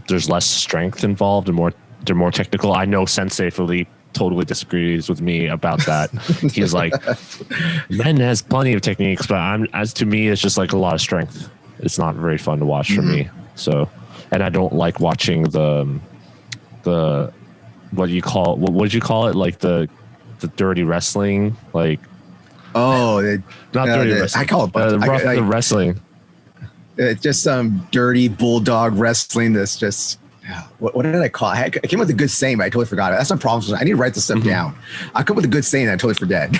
there's less strength involved and they're more technical. I know Sensei Philippe totally disagrees with me about that. He's like, men has plenty of techniques, but as to me, it's just like a lot of strength. It's not very fun to watch for me. So, and I don't like watching the what do you call it? Like the dirty wrestling, like not dirty wrestling. I call it the wrestling. It's just some dirty bulldog wrestling. That's just what did I call it? I came up with a good saying, but I totally forgot it. That's my problem. I need to write this stuff down. I come up with a good saying, and I totally forget.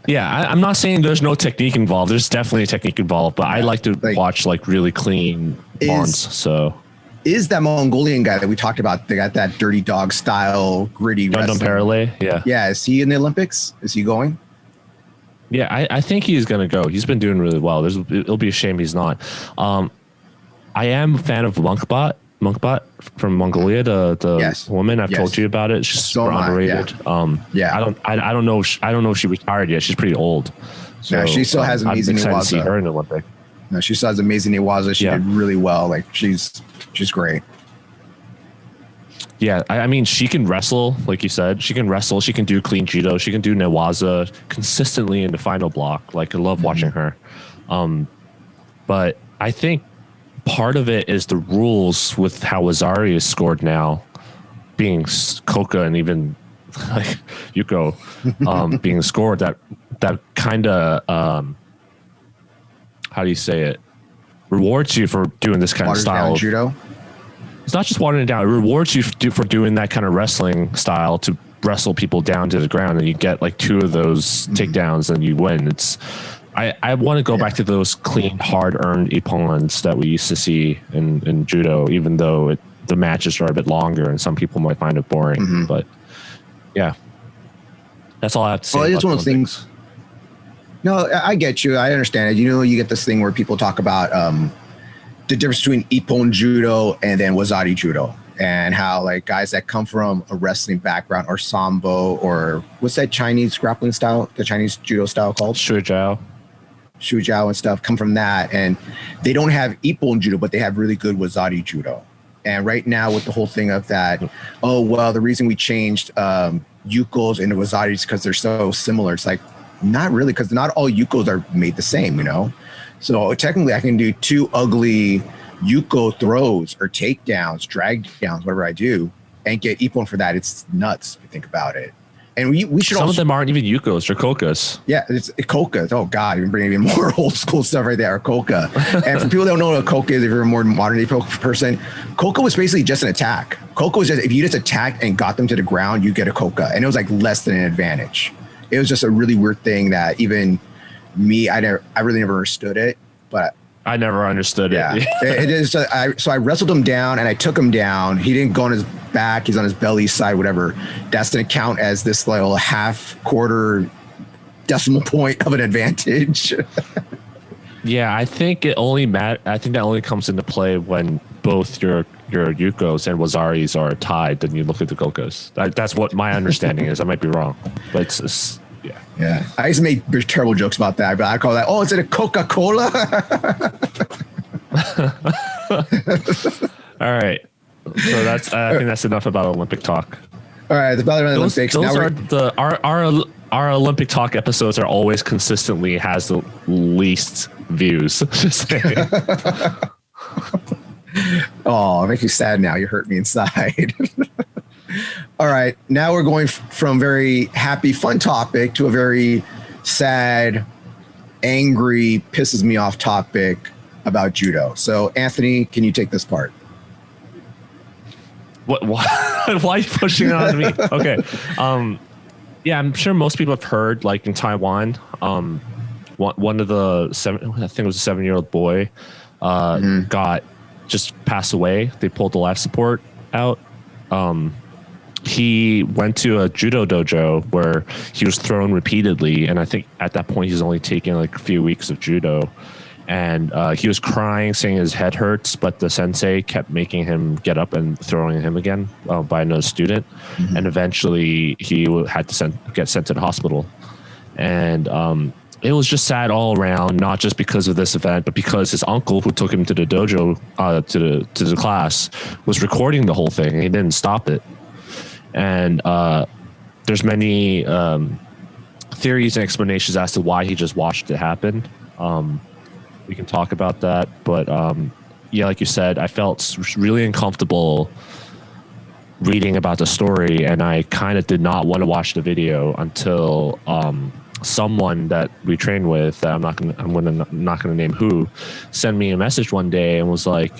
Yeah, I'm not saying there's no technique involved. There's definitely a technique involved, but I like to watch like really clean bonds. So. Is that Mongolian guy that we talked about? They got that dirty dog style, gritty wrestling. Parallel, yeah. Yeah, is he in the Olympics? Is he going? Yeah, I think he's going to go. He's been doing really well. It'll be a shame he's not. I am a fan of Monkbot from Mongolia, the woman. I've told you about it. She's super underrated. I don't know if she retired yet. She's pretty old. So, she still has amazing I'm excited to see her in the Olympic. No, she still has amazing Iwaza. She did really well. Like she's great. Yeah, I mean, she can wrestle, like you said. She can wrestle. She can do clean judo. She can do newaza consistently in the final block. Like, I love watching her. But I think part of it is the rules with how Wazari is scored now, being Koka and even like Yuko being scored. That kind of how do you say it? Rewards you for doing this kind of style of judo. It's not just watering it down. It rewards you for doing that kind of wrestling style to wrestle people down to the ground, and you get like 2 of those takedowns, and you win. I want to go back to those clean, hard-earned ippons that we used to see in judo, even though the matches are a bit longer, and some people might find it boring. But yeah, that's all I have to say. Well, it's one of those things. No, I get you. I understand it. You get this thing where people talk about the difference between Ippon judo and then Wazari judo, and how like guys that come from a wrestling background or Sambo or what's that Chinese grappling style, the Chinese judo style called? Shujiao and stuff come from that, and they don't have Ippon judo, but they have really good Wazari judo. And right now with the whole thing of that, the reason we changed Yukos into Wazaris because they're so similar. It's like, not really, because not all Yukos are made the same, So technically I can do 2 ugly Yuko throws or takedowns, drag downs, whatever I do, and get Ippon for that. It's nuts if you think about it. And we should Some of them aren't even Yukos, they're Kokas. Yeah, it's Kokas. Oh God, you're bringing even more old school stuff right there, Koka. And for people that don't know what a Koka is, if you're a more modern day person, Koka was basically just an attack. Koka was just, if you just attacked and got them to the ground, you get a Koka. And it was like less than an advantage. It was just a really weird thing that even me, I really never understood it, but I never understood it. It is. So I wrestled him down and I took him down. He didn't go on his back. He's on his belly side, whatever. That's going to count as this little half-quarter decimal point of an advantage. Yeah, I think that only comes into play when both your Yukos and Wazaris are tied. Then you look at the Kokas. That's what my understanding is. I might be wrong, but it's yeah. Yeah, I used to make terrible jokes about that, but I call that, is it a Coca-Cola? All right. So that's I think that's enough about Olympic talk. All right, about the Olympics. Our Olympic talk episodes are always consistently has the least views. Just saying. Oh, it makes me sad now. You hurt me inside. All right, now we're going from very happy, fun topic to a very sad, angry, pisses me off topic about judo. So, Anthony, can you take this part? What? Why are you pushing it on me? Okay. Yeah, I'm sure most people have heard, like in Taiwan, one of the I think it was a 7-year-old boy, just passed away. They pulled the life support out. He went to a judo dojo where he was thrown repeatedly, and I think at that point he's only taken like a few weeks of judo, and he was crying, saying his head hurts, but the sensei kept making him get up and throwing him again by another student, and eventually he had to get sent to the hospital. And it was just sad all around, not just because of this event, but because his uncle who took him to the dojo, to the class, was recording the whole thing and he didn't stop it. And there's many theories and explanations as to why he just watched it happen. We can talk about that, but yeah, like you said, I felt really uncomfortable reading about the story, and I kind of did not want to watch the video until someone that we train with, that I'm not gonna name who, sent me a message one day and was like,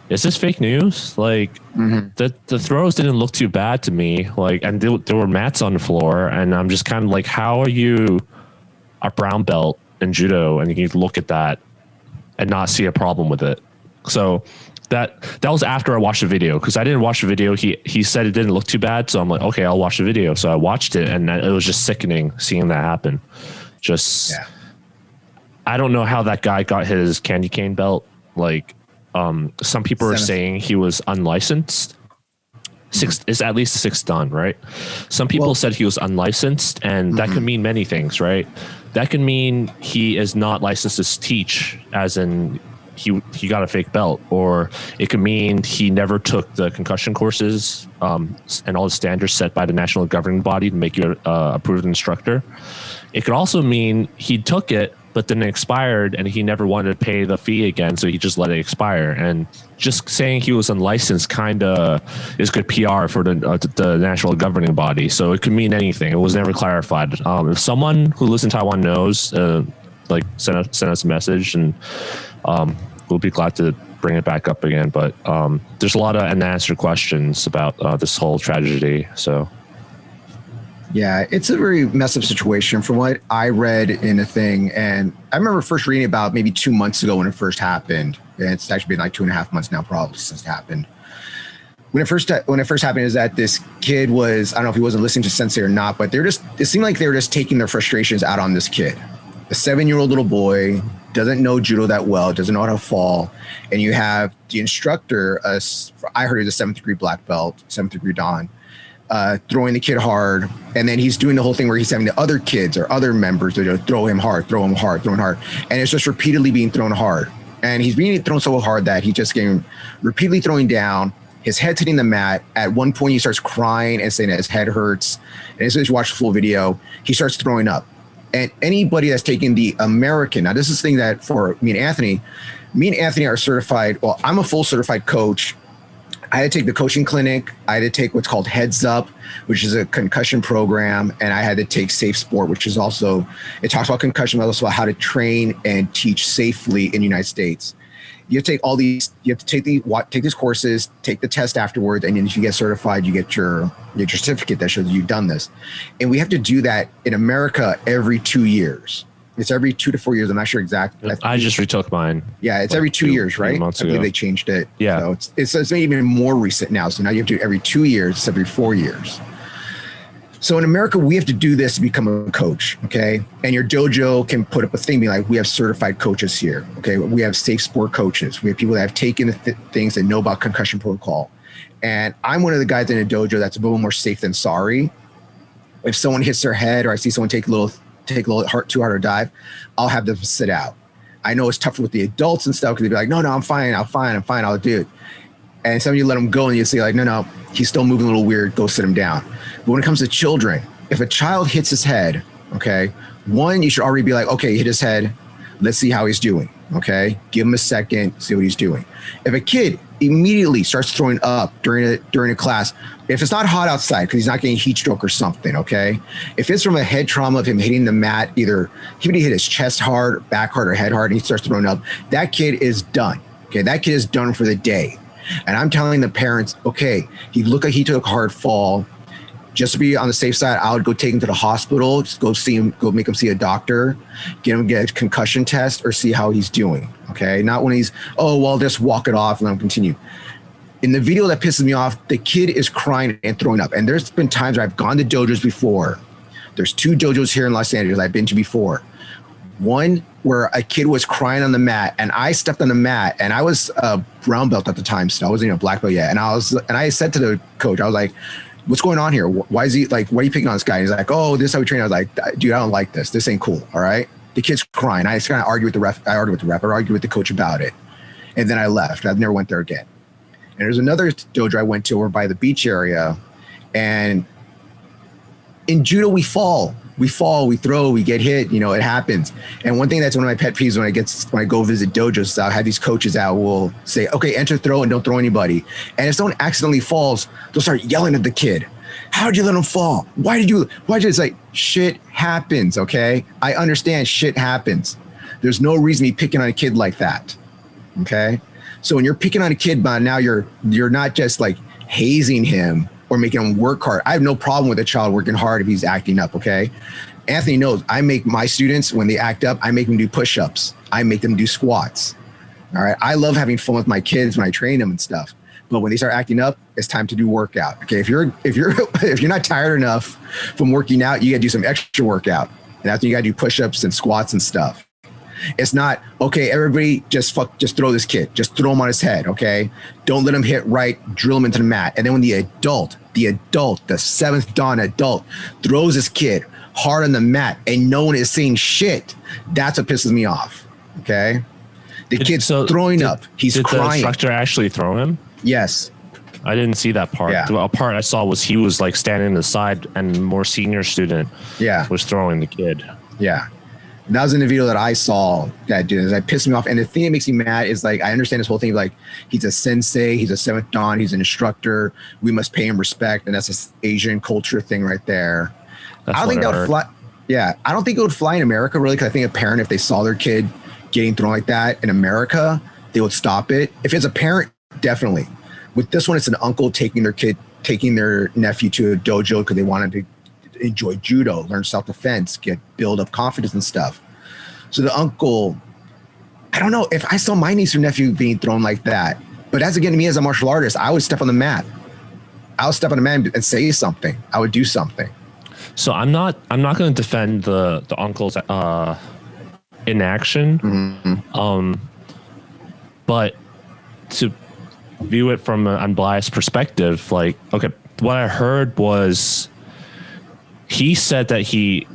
"Is this fake news? Like, the throws didn't look too bad to me. Like, and there were mats on the floor, and I'm just kind of like, how are you a brown belt in judo and you can look at that and not see a problem with it?" So that was after I watched the video, because I didn't watch the video. He said it didn't look too bad, so I'm like, okay, I'll watch the video. So I watched it, and it was just sickening seeing that happen. I don't know how that guy got his candy cane belt. Like, some people are saying he was unlicensed. Is at least 6th dan, right? Some people said he was unlicensed, and that could mean many things, right? That could mean he is not licensed to teach, as in he got a fake belt, or it could mean he never took the concussion courses and all the standards set by the national governing body to make you approved instructor. It could also mean he took it, but then it expired and he never wanted to pay the fee again, so he just let it expire. And just saying he was unlicensed kind of is good PR for the national governing body. So it could mean anything. It was never clarified. If someone who lives in Taiwan knows, like send us a message, and we'll be glad to bring it back up again. But there's a lot of unanswered questions about this whole tragedy. So. Yeah, it's a very messed up situation from what I read in a thing. And I remember first reading about maybe 2 months ago when it first happened. And it's actually been like 2.5 months now, probably, since it happened. When it first happened, is that this kid was, I don't know if he wasn't listening to Sensei or not, but it seemed like they were just taking their frustrations out on this kid. A 7-year-old little boy, doesn't know judo that well, doesn't know how to fall. And you have the instructor, I heard he's a 7th degree black belt, 7th degree dan, throwing the kid hard, and then he's doing the whole thing where he's having the other kids or other members to throw him hard, and it's just repeatedly being thrown hard, and he's being thrown so hard that he just getting repeatedly throwing down. His head's hitting the mat. At one point, he starts crying and saying that his head hurts. And as soon as you watch the full video, he starts throwing up. And anybody that's taking the American, now this is the thing that for me and Anthony are certified. Well, I'm a full certified coach. I had to take the coaching clinic. I had to take what's called Heads Up, which is a concussion program. And I had to take Safe Sport, which is also, it talks about concussion, but also about how to train and teach safely in the United States. You have to take all these, you have to take these courses, take the test afterwards. And then if you get certified, you get your certificate that shows you've done this. And we have to do that in America every 2 years. It's every 2 to 4 years. I'm not sure exactly. I just retook mine. Yeah, it's like every 2 years, right? Months I believe ago. they changed it. Yeah. So it's even more recent now. So now you have to do it every 2 years. It's every 4 years. So in America, we have to do this to become a coach, okay? And your dojo can put up a thing, be like, we have certified coaches here, okay? We have safe sport coaches. We have people that have taken the things that know about concussion protocol. And I'm one of the guys in a dojo that's a little more safe than sorry. If someone hits their head or I see someone take a little too hard or dive, I'll have them sit out. I know it's tougher with the adults and stuff because they'd be like, no, I'm fine, I'll do it. And some of you let them go and you say like, no, he's still moving a little weird, go sit him down. But when it comes to children, if a child hits his head, okay, one, you should already be like, okay, he hit his head, let's see how he's doing, okay? Give him a second, see what he's doing. If a kid immediately starts throwing up during a class, if it's not hot outside because he's not getting heat stroke or something, okay? If it's from a head trauma of him hitting the mat, either he hit his chest hard, back hard, or head hard, and he starts throwing up, that kid is done, okay? That kid is done for the day. And I'm telling the parents, okay, he looked like he took a hard fall. Just to be on the safe side, I would go take him to the hospital, just go see him, go make him see a doctor, get a concussion test or see how he's doing, okay? Not when he's, oh, well, just walk it off and let him continue. In the video that pisses me off, the kid is crying and throwing up. And there's been times where I've gone to dojos before. There's 2 dojos here in Los Angeles I've been to before. One where a kid was crying on the mat and I stepped on the mat and I was a brown belt at the time. So I wasn't even a black belt yet. And I said to the coach, I was like, what's going on here? Why is he like, why are you picking on this guy? He's like, oh, this is how we train. I was like, dude, I don't like this. This ain't cool. All right. The kid's crying. I just kind of argued with the ref. I argued with the coach about it. And then I left. I never went there again. And there's another dojo I went to over by the beach area. And in judo, we fall, we throw, we get hit, it happens. And one thing that's one of my pet peeves when I go visit dojos, I'll have these coaches out will say, okay, enter, throw, and don't throw anybody. And if someone accidentally falls, they'll start yelling at the kid. How did you let him fall? Why did you, it's like, shit happens, okay? I understand shit happens. There's no reason to be picking on a kid like that, okay? So when you're picking on a kid, but now you're not just like hazing him or making him work hard. I have no problem with a child working hard if he's acting up, okay? Anthony knows I make my students, when they act up, I make them do push-ups. I make them do squats, all right? I love having fun with my kids when I train them and stuff. But when they start acting up, it's time to do workout. Okay, if you're not tired enough from working out, you got to do some extra workout, and that's when you got to do push-ups and squats and stuff. It's not okay. Everybody just throw this kid, just throw him on his head. Okay, don't let him hit right. Drill him into the mat. And then when the adult, the seventh dan adult, throws this kid hard on the mat, and no one is saying shit, that's what pisses me off. Okay, the kid's throwing up. He's crying. Did the instructor actually throw him? Yes. I didn't see that part. Yeah. The part I saw was he was like standing on the side, and more senior student was throwing the kid. Yeah. And that was in the video that I saw that dude. That pissed me off. And the thing that makes me mad is like, I understand this whole thing. Like, he's a sensei, he's a seventh dan, he's an instructor. We must pay him respect. And that's an Asian culture thing right there. I don't think that would fly. Yeah. I don't think it would fly in America really. Cause I think a parent, if they saw their kid getting thrown like that in America, they would stop it. If it's a parent, definitely. With this one, it's an uncle taking their nephew to a dojo because they wanted to enjoy judo, learn self-defense, build up confidence and stuff. So the uncle, I don't know if I saw my niece or nephew being thrown like that, but as again, me as a martial artist, I would step on the mat. I would step on the mat and say something. I would do something. So I'm not going to defend the uncle's inaction, but to view it from an unbiased perspective, like, okay, what I heard was he said that he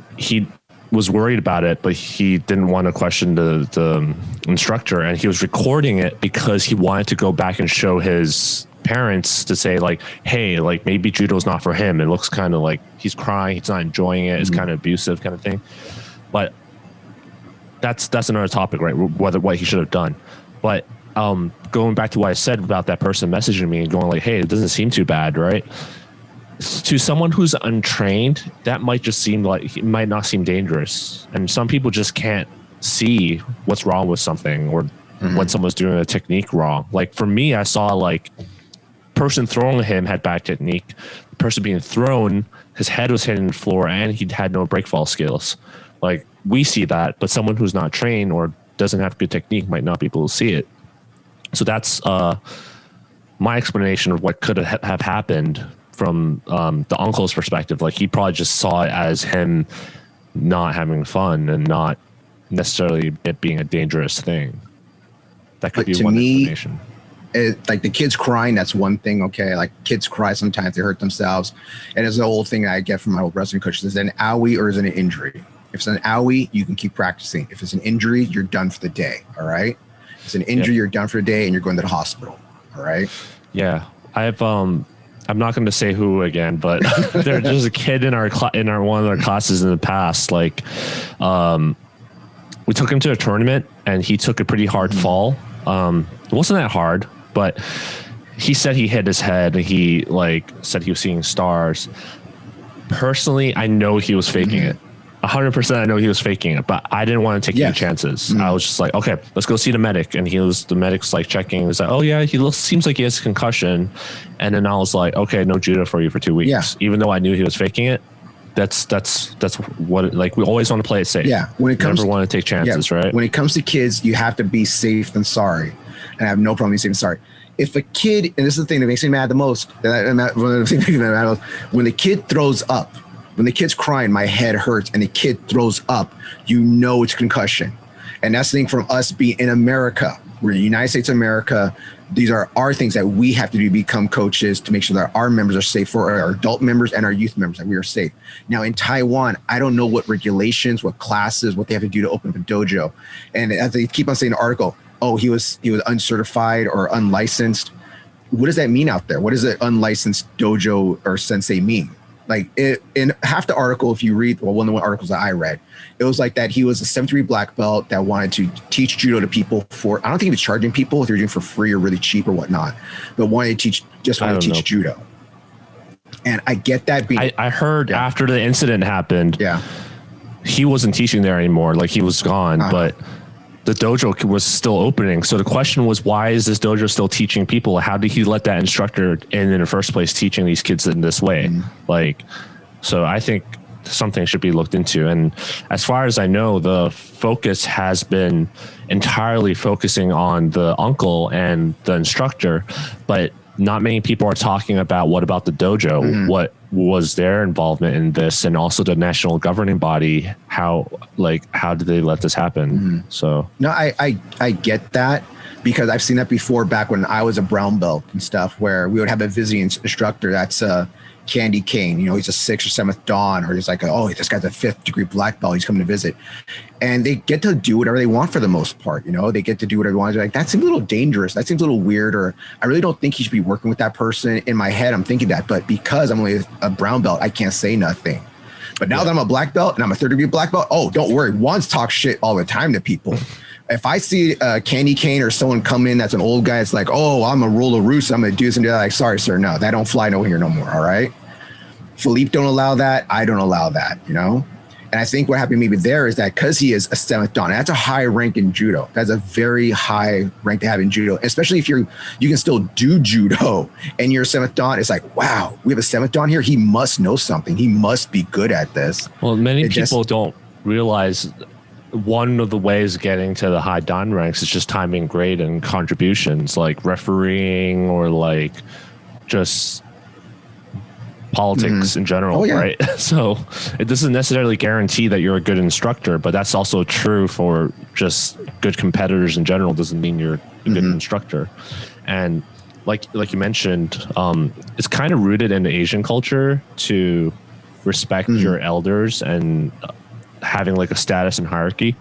was worried about it, but he didn't want to question the instructor, and he was recording it because he wanted to go back and show his parents to say like, hey, like maybe judo's not for him. It looks kind of like he's crying, he's not enjoying it, it's kind of abusive kind of thing. But that's another topic, right? What he should have done. But going back to what I said about that person messaging me and going like, hey, it doesn't seem too bad, right? To someone who's untrained, that might just seem like it might not seem dangerous. And some people just can't see what's wrong with something or when someone's doing a technique wrong. Like for me, I saw like person throwing him had bad technique. The person being thrown, his head was hitting the floor and he had no breakfall skills. Like we see that, but someone who's not trained or doesn't have good technique might not be able to see it. So that's my explanation of what could have happened from the uncle's perspective. Like he probably just saw it as him not having fun and not necessarily it being a dangerous thing. That could be one explanation. Like the kids crying, that's one thing. Okay, like kids cry sometimes, they hurt themselves, and it's the old thing I get from my old wrestling coaches: is it an owie or is it an injury? If it's an owie, you can keep practicing. If it's an injury, you're done for the day. All right. If it's an injury, you're done for the day, and you're going to the hospital. All right. Yeah, I'm not going to say who again, but there's a kid in our one of our classes in the past. Like, we took him to a tournament, and he took a pretty hard fall. It wasn't that hard, but he said he hit his head, and he like said he was seeing stars. Personally, I know he was faking it. 100%, I know he was faking it, but I didn't want to take any chances. I was just like, okay, let's go see the medic. And the medic's like checking. He's like, oh yeah, seems like he has a concussion. And then I was like, okay, no judo for you for 2 weeks. Yeah. Even though I knew he was faking it, that's what like we always want to play it safe. Yeah, when it comes, never want to take chances, right? When it comes to kids, you have to be safe than sorry, and I have no problem being safe than sorry. If a kid, and this is the thing that makes me mad the most, one of the things that makes me mad the most, when the kid throws up. When the kid's crying, my head hurts, and the kid throws up, you know it's concussion. And that's the thing from us being in America. We're in the United States of America. These are our things that we have to do to become coaches to make sure that our members are safe, for our adult members and our youth members, that we are safe. Now in Taiwan, I don't know what regulations, what classes, what they have to do to open up a dojo. And as they keep on saying in the article, oh, he was uncertified or unlicensed. What does that mean out there? What does an unlicensed dojo or sensei mean? Like in half the article, if you read, well, one of the articles that I read, it was like that he was a 7th-degree black belt that wanted to teach judo to people for, I don't think he was charging people if they were doing for free or really cheap or whatnot, but wanted to teach judo. And I get that being. I heard after the incident happened, he wasn't teaching there anymore. Like he was gone, but the dojo was still opening. So the question was, why is this dojo still teaching people? How did he let that instructor in the first place teaching these kids in this way? Like, so I think something should be looked into. And as far as I know, the focus has been entirely focusing on the uncle and the instructor, but not many people are talking about what about the dojo, what was their involvement in this, and also the national governing body. How did they let this happen? So no, I get that, because I've seen that before back when I was a brown belt and stuff, where we would have a visiting instructor that's a candy cane, he's a 6th or 7th dan, or he's like, oh, this guy's a 5th-degree black belt, he's coming to visit. And they get to do whatever they want for the most part, they get to do whatever they want. They're like, that seems a little dangerous, that seems a little weird, or I really don't think he should be working with that person. In my head, I'm thinking that, but because I'm only a brown belt, I can't say nothing. But now that I'm a black belt and I'm a 3rd-degree black belt, oh, don't worry, Juan's talk shit all the time to people. If I see a candy cane or someone come in that's an old guy, it's like, oh, I'm a ruler roost, I'm going to do this and do that. Like, sorry, sir, no, that don't fly no here no more, all right? Philippe don't allow that. I don't allow that, And I think what happened maybe there is that because he is a 7th dan, that's a high rank in judo. That's a very high rank to have in judo, especially if you can still do judo and you're a 7th dan. It's like, wow, we have a 7th dan here. He must know something. He must be good at this. Well, many people don't realize one of the ways of getting to the high dan ranks is just timing grade and contributions, like refereeing or like just politics in general, right? So it doesn't necessarily guarantee that you're a good instructor, but that's also true for just good competitors in general. Doesn't mean you're a good instructor. And like you mentioned, it's kind of rooted in the Asian culture to respect your elders and having like a status and hierarchy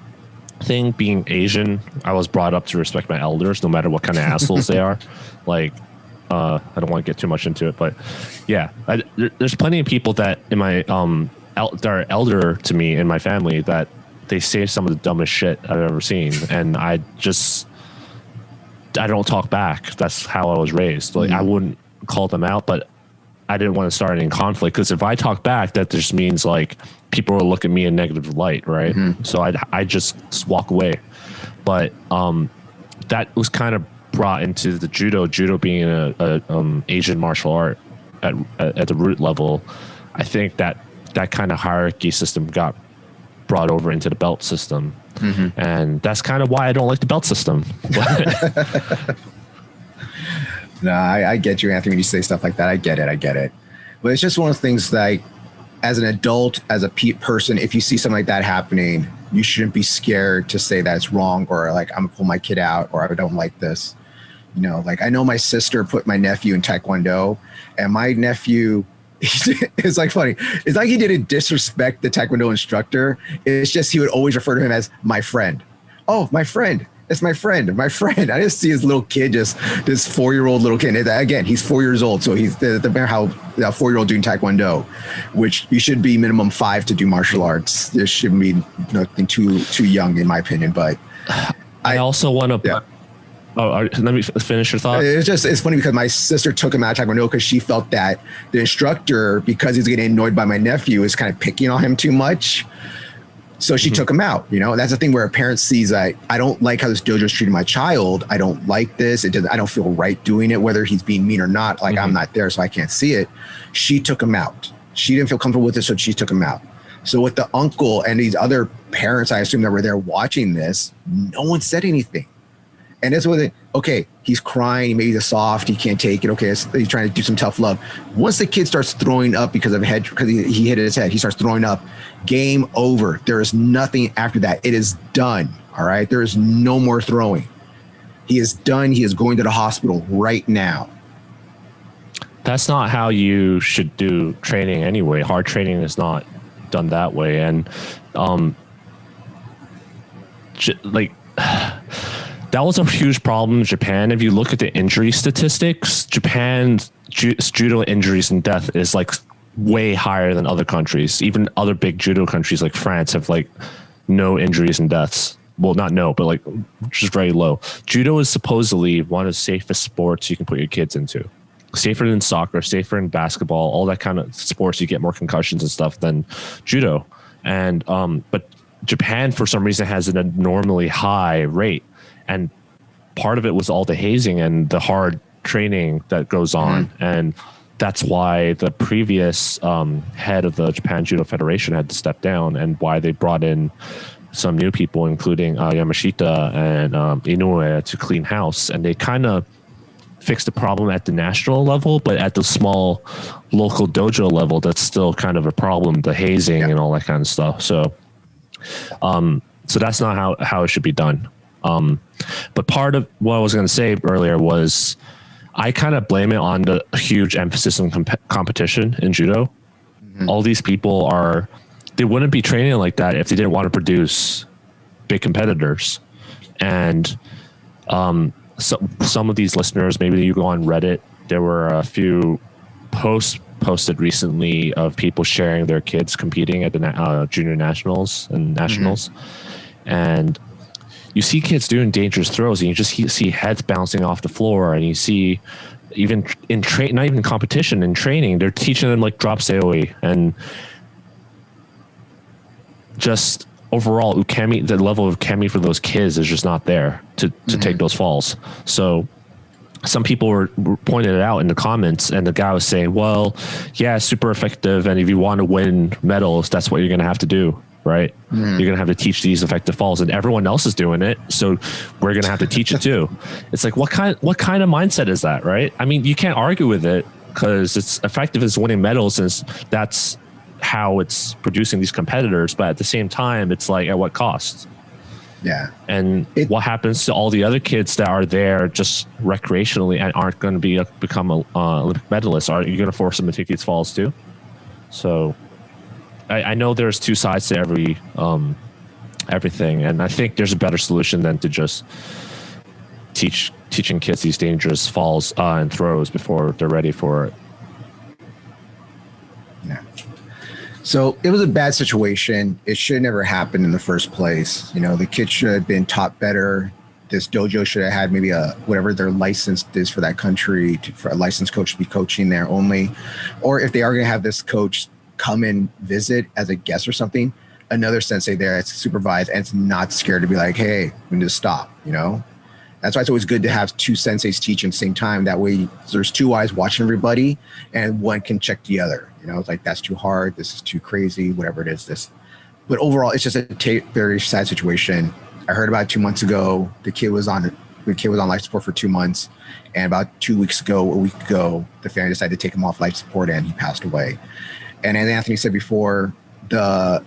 thing. Being Asian, I was brought up to respect my elders no matter what kind of assholes they are. Like, I don't want to get too much into it, but yeah, there's plenty of people that in my that are elder to me in my family that they say some of the dumbest shit I've ever seen, and I don't talk back. That's how I was raised. Like I wouldn't call them out, but I didn't want to start any conflict, because if I talk back, that just means like people will look at me in negative light, right? So I just walk away. But that was kind of brought into the judo being a Asian martial art at the root level. I think that kind of hierarchy system got brought over into the belt system, and that's kind of why I don't like the belt system. No, I get you, Anthony, when you say stuff like that. I get it. But it's just one of those things, like, as an adult, as a person, if you see something like that happening, you shouldn't be scared to say that it's wrong, or like, I'm gonna pull my kid out, or I don't like this. Like, I know my sister put my nephew in Taekwondo, and my nephew, it's like funny. It's like he didn't disrespect the Taekwondo instructor. It's just he would always refer to him as my friend. Oh, my friend. It's my friend. I didn't see his little kid, just this 4-year-old little kid. Again, he's 4 years old, so he's the how that 4-year-old doing Taekwondo, which you should be minimum 5 to do martial arts. There shouldn't be nothing too young, in my opinion. But I also want to. Yeah. Oh, let me finish your thought. It's funny because my sister took him out of Taekwondo because she felt that the instructor, because he's getting annoyed by my nephew, is kind of picking on him too much. So she took him out. That's the thing where a parent sees that I don't like how this dojo is treating my child. I don't like this. I don't feel right doing it, whether he's being mean or not. Like I'm not there, so I can't see it. She took him out. She didn't feel comfortable with it, so she took him out. So with the uncle and these other parents, I assume that were there watching this, no one said anything. And that's what okay, he's crying, maybe he's soft, he can't take it. Okay, he's trying to do some tough love. Once the kid starts throwing up because he hit his head, he starts throwing up, game over. There is nothing after that. It is done. All right. There is no more throwing. He is done. He is going to the hospital right now. That's not how you should do training anyway. Hard training is not done that way. And that was a huge problem in Japan. If you look at the injury statistics, Japan's judo injuries and death is like way higher than other countries. Even other big judo countries like France have like no injuries and deaths. Well, not no, but like just very low. Judo is supposedly one of the safest sports you can put your kids into. Safer than soccer, safer than basketball, all that kind of sports. You get more concussions and stuff than judo. And but Japan, for some reason, has an abnormally high rate. And part of it was all the hazing and the hard training that goes on. Mm-hmm. And that's why the previous head of the Japan Judo Federation had to step down, and why they brought in some new people, including Yamashita and Inoue, to clean house. And they kind of fixed the problem at the national level, but at the small local dojo level, that's still kind of a problem, the hazing and all that kind of stuff. So that's not how it should be done. But part of what I was going to say earlier was I kind of blame it on the huge emphasis on competition in judo. Mm-hmm. All these people they wouldn't be training like that if they didn't want to produce big competitors. And so some of these listeners, maybe you go on Reddit, there were a few posts posted recently of people sharing their kids competing at the junior nationals and nationals. Mm-hmm. And you see kids doing dangerous throws, and you just see heads bouncing off the floor, and you see even in not even competition, in training, they're teaching them like drop seoi, and just overall ukemi, the level of ukemi for those kids is just not there to take those falls. So some people were pointing it out in the comments, and the guy was saying, well, yeah, super effective, and if you want to win medals, that's what you're going to have to do. Right? You're going to have to teach these effective falls, and everyone else is doing it, so we're going to have to teach it too. It's like, what kind of mindset is that, right? I mean, you can't argue with it because it's effective as winning medals, since that's how it's producing these competitors. But at the same time, it's like, at what cost? Yeah. And what happens to all the other kids that are there just recreationally and aren't going to become Olympic medalists? Are you going to force them to take these falls too? So I know there's two sides to everything, and I think there's a better solution than to just teaching kids these dangerous falls and throws before they're ready for it. Yeah. So it was a bad situation. It should never happen in the first place. You know, the kids should have been taught better. This dojo should have had maybe whatever their license is for that country, for a licensed coach to be coaching there only. Or if they are going to have this coach come and visit as a guest or something, another sensei there that's supervised and it's not scared to be like, hey, we need to stop, you know? That's why it's always good to have two senseis teaching at the same time. That way there's two eyes watching everybody and one can check the other. You know, it's like, that's too hard, this is too crazy, whatever it is. But overall, it's just a very sad situation. I heard about it 2 months ago. The kid was on life support for 2 months. And about a week ago, the family decided to take him off life support and he passed away. And as Anthony said before, I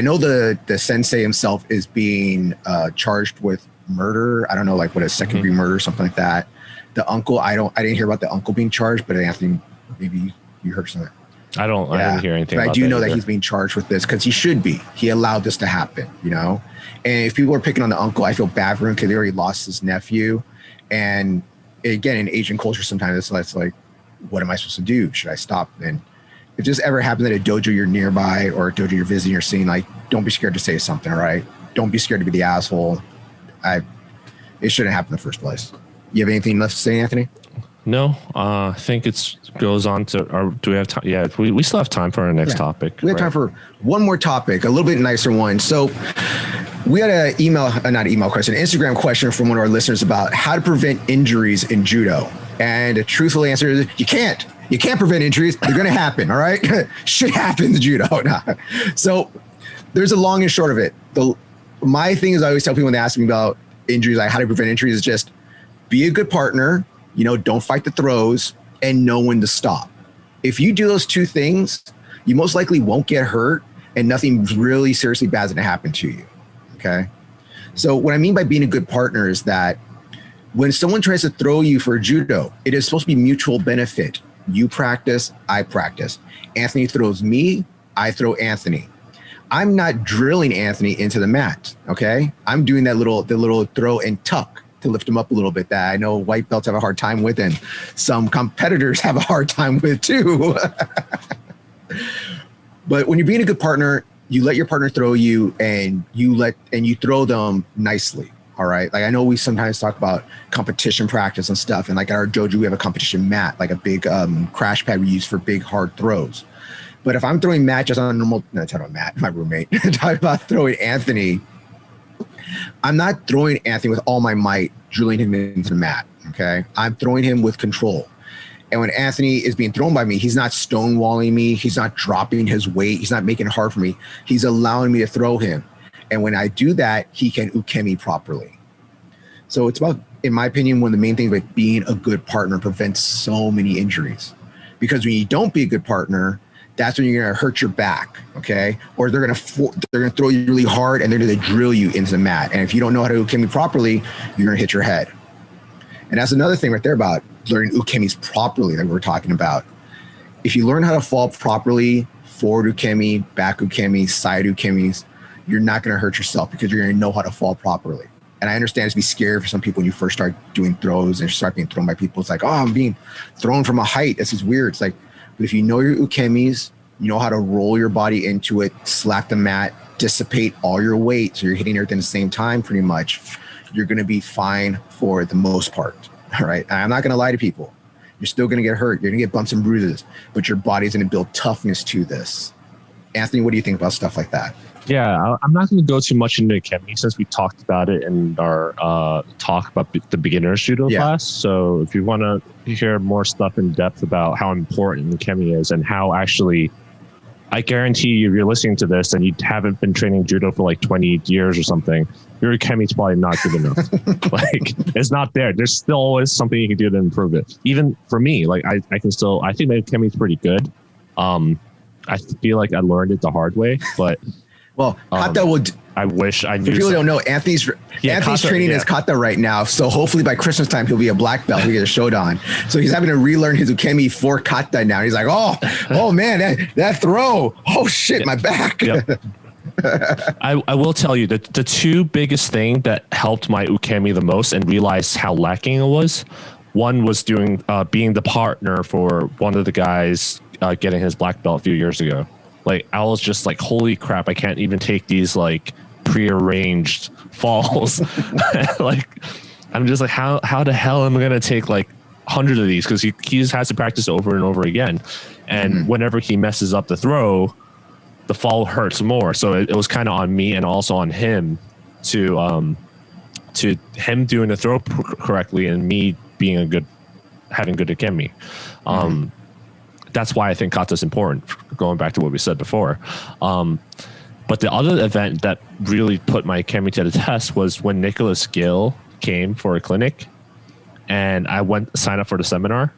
know the sensei himself is being charged with murder. I don't know, like what, a second degree murder or something like that. The uncle, I didn't hear about the uncle being charged, but Anthony, maybe you heard something. I didn't hear anything. But about I do know either. that he's being charged with this because he should be. He allowed this to happen, you know? And if people are picking on the uncle, I feel bad for him because he already lost his nephew. And again, in Asian culture, sometimes it's like, what am I supposed to do? Should I stop? And if this ever happens at a dojo you're nearby or a dojo you're visiting or seeing, like, don't be scared to say something, all right? Don't be scared to be the asshole. It shouldn't happen in the first place. You have anything left to say, Anthony? No, I think it goes on to, or do we have time? Yeah, we still have time for our next topic. We have time for one more topic, a little bit nicer one. So we had an Instagram question from one of our listeners about how to prevent injuries in judo. And the truthful answer is you can't. You can't prevent injuries. They're going to happen, all right? Shit happens in judo. No. So there's a long and short of it. My thing is, I always tell people when they ask me about injuries, like how to prevent injuries, is just be a good partner, you know, don't fight the throws, and know when to stop. If you do those two things, you most likely won't get hurt and nothing really seriously bad is going to happen to you, okay? So what I mean by being a good partner is that when someone tries to throw you for judo, it is supposed to be mutual benefit. You practice, I practice. Anthony throws me, I throw Anthony. I'm not drilling Anthony into the mat, okay? I'm doing the little throw and tuck to lift him up a little bit that I know white belts have a hard time with and some competitors have a hard time with too. But when you're being a good partner, you let your partner throw you and you throw them nicely. All right. Like I know we sometimes talk about competition practice and stuff. And like at our dojo, we have a competition mat, like a big crash pad we use for big hard throws. But if I'm throwing matches on a normal, no, it's not Matt, my roommate, talking about throwing Anthony, I'm not throwing Anthony with all my might, drilling him into the mat. Okay. I'm throwing him with control. And when Anthony is being thrown by me, he's not stonewalling me. He's not dropping his weight. He's not making it hard for me. He's allowing me to throw him. And when I do that, he can ukemi properly. So it's about, in my opinion, one of the main things about being a good partner prevents so many injuries. Because when you don't be a good partner, that's when you're going to hurt your back, okay? Or they're going to throw you really hard and they're going to drill you into the mat. And if you don't know how to ukemi properly, you're going to hit your head. And that's another thing right there about learning ukemis properly that we're talking about. If you learn how to fall properly, forward ukemi, back ukemi, side ukemis, you're not going to hurt yourself because you're going to know how to fall properly. And I understand it's be scary for some people when you first start doing throws and start being thrown by people. It's like, oh, I'm being thrown from a height. This is weird. It's like, but if you know your ukemis, you know how to roll your body into it, slap the mat, dissipate all your weight, so you're hitting everything at the same time pretty much, you're going to be fine for the most part. All right. I'm not going to lie to people. You're still going to get hurt. You're going to get bumps and bruises, but your body's going to build toughness to this. Anthony, what do you think about stuff like that? Yeah, I'm not going to go too much into Ukemi since we talked about it in our talk about the beginner's judo class. So if you want to hear more stuff in depth about how important Ukemi is and how actually, I guarantee you, if you're listening to this and you haven't been training judo for like 20 years or something, your Ukemi is probably not good enough. Like it's not there. There's still always something you can do to improve it. Even for me, like I think my Ukemi is pretty good. I feel like I learned it the hard way, but well, kata would. I wish I knew. If people don't know, Anthony's training his kata right now. So hopefully by Christmas time he'll be a black belt. We get a shodan. So he's having to relearn his ukemi for kata now. He's like, oh man, that throw. Oh shit, my back. Yep. I will tell you that the two biggest thing that helped my ukemi the most and realized how lacking it was. One was being the partner for one of the guys getting his black belt a few years ago. Like I was just like, holy crap, I can't even take these like prearranged falls. Like I'm just like, how the hell am I gonna take like 100 of these? Because he just has to practice over and over again. And whenever he messes up the throw, the fall hurts more. So it was kind of on me and also on him to him doing the throw correctly and me being having good ukemi. That's why I think kata is important, going back to what we said before. But the other event that really put my ukemi to the test was when Nicholas Gill came for a clinic and I signed up for the seminar.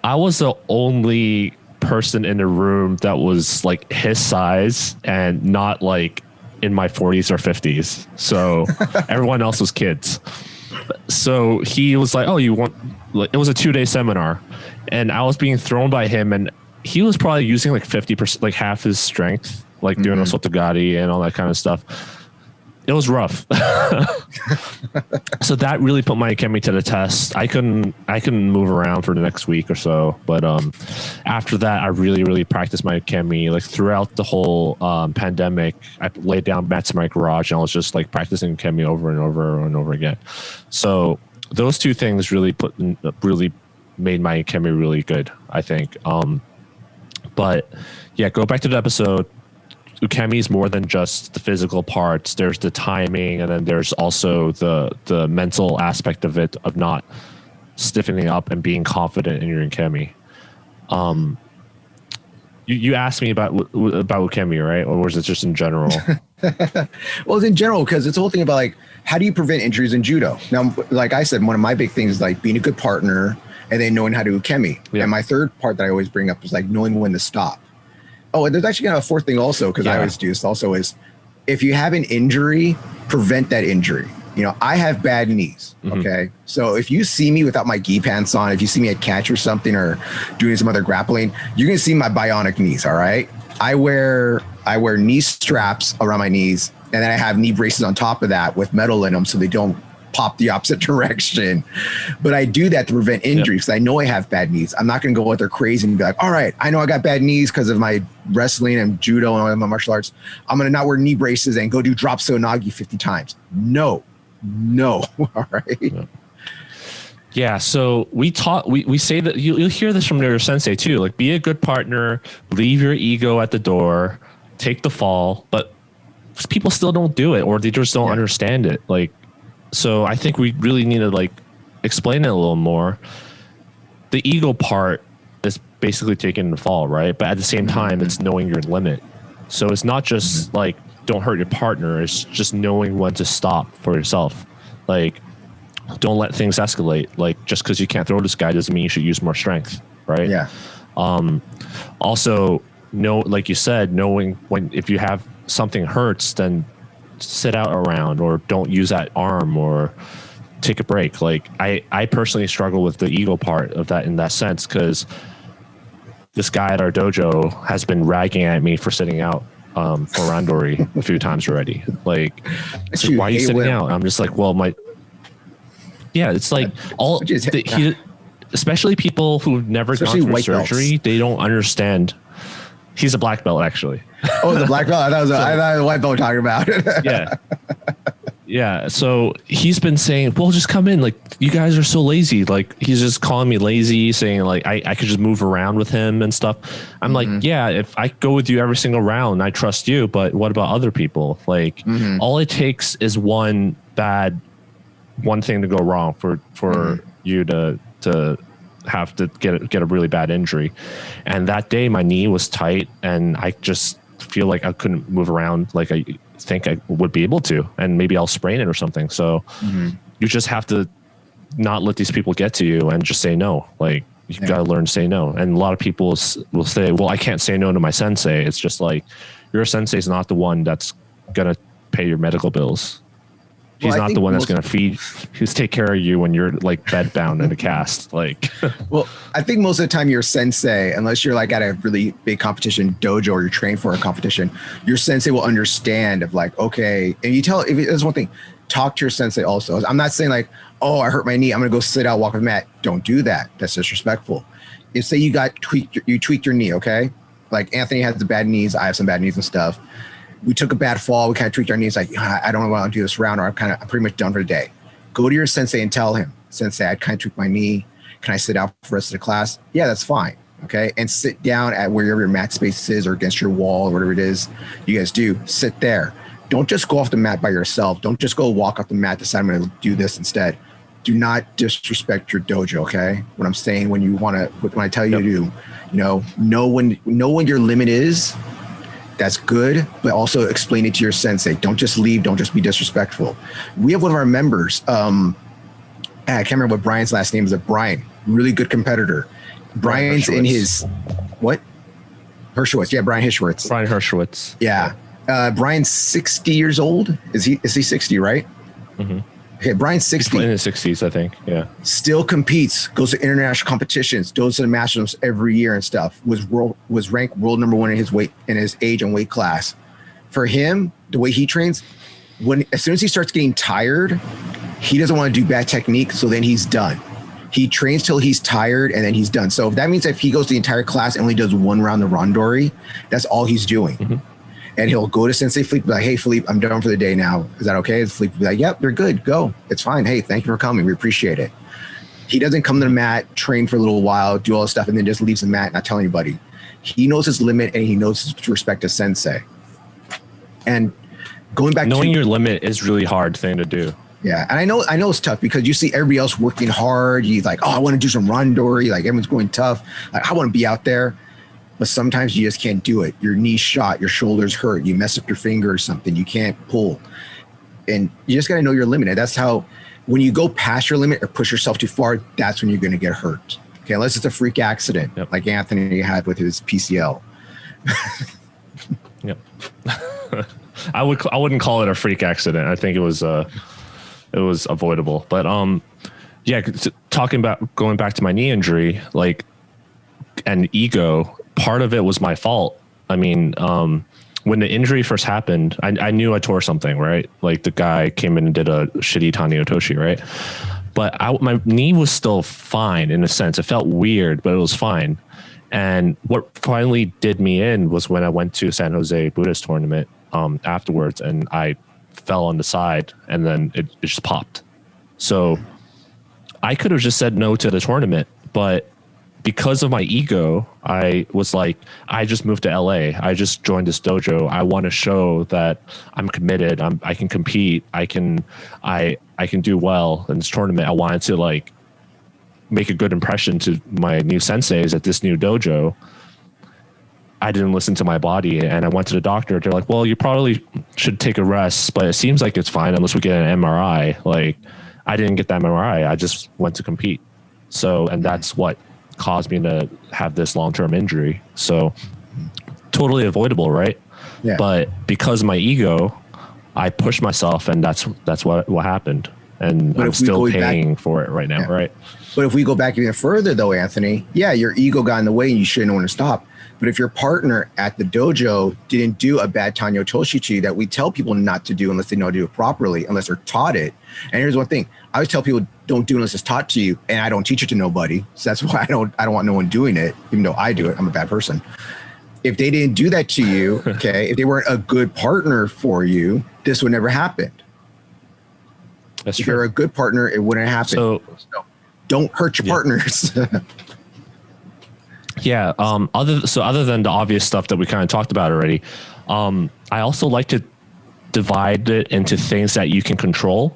I was the only person in the room that was like his size and not like in my 40s or 50s. So everyone else was kids. So he was like, oh, it was a 2-day seminar and I was being thrown by him and he was probably using like 50%, like half his strength, like doing a sotogari and all that kind of stuff. It was rough. So that really put my ukemi to the test. I couldn't move around for the next week or so. But after that, I really practiced my ukemi. Like throughout the whole pandemic, I laid down mats in my garage and I was just like practicing ukemi over and over and over again. So those two things really made my ukemi really good, I think. But yeah, go back to the episode. Ukemi is more than just the physical parts. There's the timing, and then there's also the mental aspect of it, of not stiffening up and being confident in your ukemi. You asked me about ukemi, right? Or was it just in general? Well, it's in general because it's the whole thing about like, how do you prevent injuries in judo? Now, like I said, one of my big things is like being a good partner and then knowing how to ukemi. Yeah. And my third part that I always bring up is like knowing when to stop. Oh, and there's actually kind of a fourth thing also, because I always do this also, is if you have an injury, prevent that injury. I have bad knees. Okay. So if you see me without my gi pants on, if you see me at catch or something or doing some other grappling, you're going to see my bionic knees. All right. I wear knee straps around my knees, and then I have knee braces on top of that with metal in them so they don't pop the opposite direction. But I do that to prevent injuries because I know I have bad knees. I'm not going to go out there crazy and be like, all right, I know I got bad knees because of my wrestling and judo and all my martial arts. I'm going to not wear knee braces and go do drop sonagi 50 times. No. All right. Yeah. So we say that you'll hear this from your sensei too. Like, be a good partner, leave your ego at the door, take the fall, but people still don't do it, or they just don't understand it. Like, so I think we really need to like explain it a little more. The ego part is basically taking the fall, right? But at the same time, it's knowing your limit. So it's not just like, don't hurt your partner. It's just knowing when to stop for yourself. Like, don't let things escalate. Like, just because you can't throw this guy doesn't mean you should use more strength, right? Yeah. Also, like you said, knowing when, if you have something hurts, then sit out around, or don't use that arm, or take a break. Like, I personally struggle with the ego part of that in that sense, because this guy at our dojo has been ragging at me for sitting out for randori a few times already. Like, it's like, why are you sitting out? I'm just like, well, it's like especially people who've never gone through surgery, they don't understand. He's a black belt, actually. Oh, the black belt. I thought the white belt we're talking about. Yeah. Yeah. So he's been saying, well, just come in. Like, you guys are so lazy. Like, he's just calling me lazy, saying like I could just move around with him and stuff. I'm like, yeah, if I go with you every single round, I trust you. But what about other people? Like, all it takes is one thing to go wrong for you to have to get a really bad injury. And that day my knee was tight, and I just feel like I couldn't move around like I think I would be able to, and maybe I'll sprain it or something. So you just have to not let these people get to you and just say no. Like, you got to learn to say no. And a lot of people will say, well, I can't say no to my sensei. It's just like, your sensei is not the one that's going to pay your medical bills. He's not the one that's going to feed. He's take care of you when you're like bed bound in a cast. Like, well, I think most of the time your sensei, unless you're like at a really big competition dojo or you're trained for a competition, your sensei will understand of like, okay. And there's one thing, talk to your sensei also. I'm not saying like, oh, I hurt my knee, I'm going to go sit out, walk with mat. Don't do that. That's disrespectful. If say you tweaked your knee. Okay. Like, Anthony has the bad knees. I have some bad knees and stuff. We took a bad fall. We kind of tweaked our knees. Like, I don't want to do this round, or I'm pretty much done for the day. Go to your sensei and tell him, sensei, I kind of tweaked my knee. Can I sit out for the rest of the class? Yeah, that's fine. Okay. And sit down at wherever your mat space is, or against your wall, or whatever it is you guys do. Sit there. Don't just go off the mat by yourself. Don't just go walk off the mat, decide I'm going to do this instead. Do not disrespect your dojo. Okay. What I'm saying, when I tell you to do, know when your limit is. That's good, but also explain it to your sensei. Don't just leave. Don't just be disrespectful. We have one of our members. I can't remember what Brian's last name is. Brian, really good competitor. Brian's in his what? Hershowitz. Yeah, Brian Hershowitz. Brian Hershowitz. Yeah. Brian's 60 years old. Is he 60, right? Mm-hmm. Okay, Brian's 60. He's in his 60s, I think. Yeah. Still competes, goes to international competitions, goes to the Masters every year and stuff. Was ranked world number one in his age and weight class. For him, the way he trains, as soon as he starts getting tired, he doesn't want to do bad technique, so then he's done. He trains till he's tired, and then he's done. So that means if he goes the entire class and only does one round of randori, that's all he's doing. Mm-hmm. And he'll go to Sensei Philippe, be like, hey, Philippe, I'm done for the day now. Is that okay? Philippe will be like, yep, you're good. Go. It's fine. Hey, thank you for coming. We appreciate it. He doesn't come to the mat, train for a little while, do all this stuff, and then just leaves the mat, not tell anybody. He knows his limit, and he knows to respect his sensei. And going back knowing your limit is really hard thing to do. Yeah. And I know it's tough, because you see everybody else working hard. You're like, oh, I want to do some randori. Like, everyone's going tough. Like, I want to be out there. But sometimes you just can't do it. Your knee's shot, your shoulders hurt, you mess up your finger or something, you can't pull. And you just got to know your limit. And that's how, when you go past your limit or push yourself too far, that's when you're going to get hurt. Okay, unless it's a freak accident, like Anthony had with his PCL. Yep. I wouldn't call it a freak accident. I think it was avoidable. But yeah, going back to my knee injury, like, and ego, part of it was my fault. I mean, when the injury first happened, I knew I tore something, right? Like the guy came in and did a shitty Tani Otoshi, right? But my knee was still fine in a sense. It felt weird, but it was fine. And what finally did me in was when I went to San Jose Buddhist tournament afterwards, and I fell on the side, and then it just popped. So I could have just said no to the tournament, but because of my ego, I was like, I just moved to LA. I just joined this dojo. I want to show that I'm committed. I can compete. I can do well in this tournament. I wanted to like make a good impression to my new senseis at this new dojo. I didn't listen to my body, and I went to the doctor. They're like, well, you probably should take a rest, but it seems like it's fine unless we get an MRI. Like, I didn't get that MRI. I just went to compete. So, and that's what caused me to have this long-term injury. So totally avoidable, right? Yeah. But because of my ego, I pushed myself, and that's what happened. And I'm still paying for it right now, right? But if we go back even further though, Anthony, yeah, your ego got in the way and you shouldn't want to stop. But if your partner at the dojo didn't do a bad Tani Otoshi to you that we tell people not to do unless they know how to do it properly, unless they're taught it. And here's one thing. I always tell people don't do it unless it's taught to you, and I don't teach it to nobody. So that's why I don't want no one doing it, even though I do it. I'm a bad person. If they didn't do that to you, okay, if they weren't a good partner for you, this would never happen. That's if true. you're a good partner, it wouldn't happen. So don't hurt your partners. Yeah. Other than the obvious stuff that we kind of talked about already, I also like to divide it into things that you can control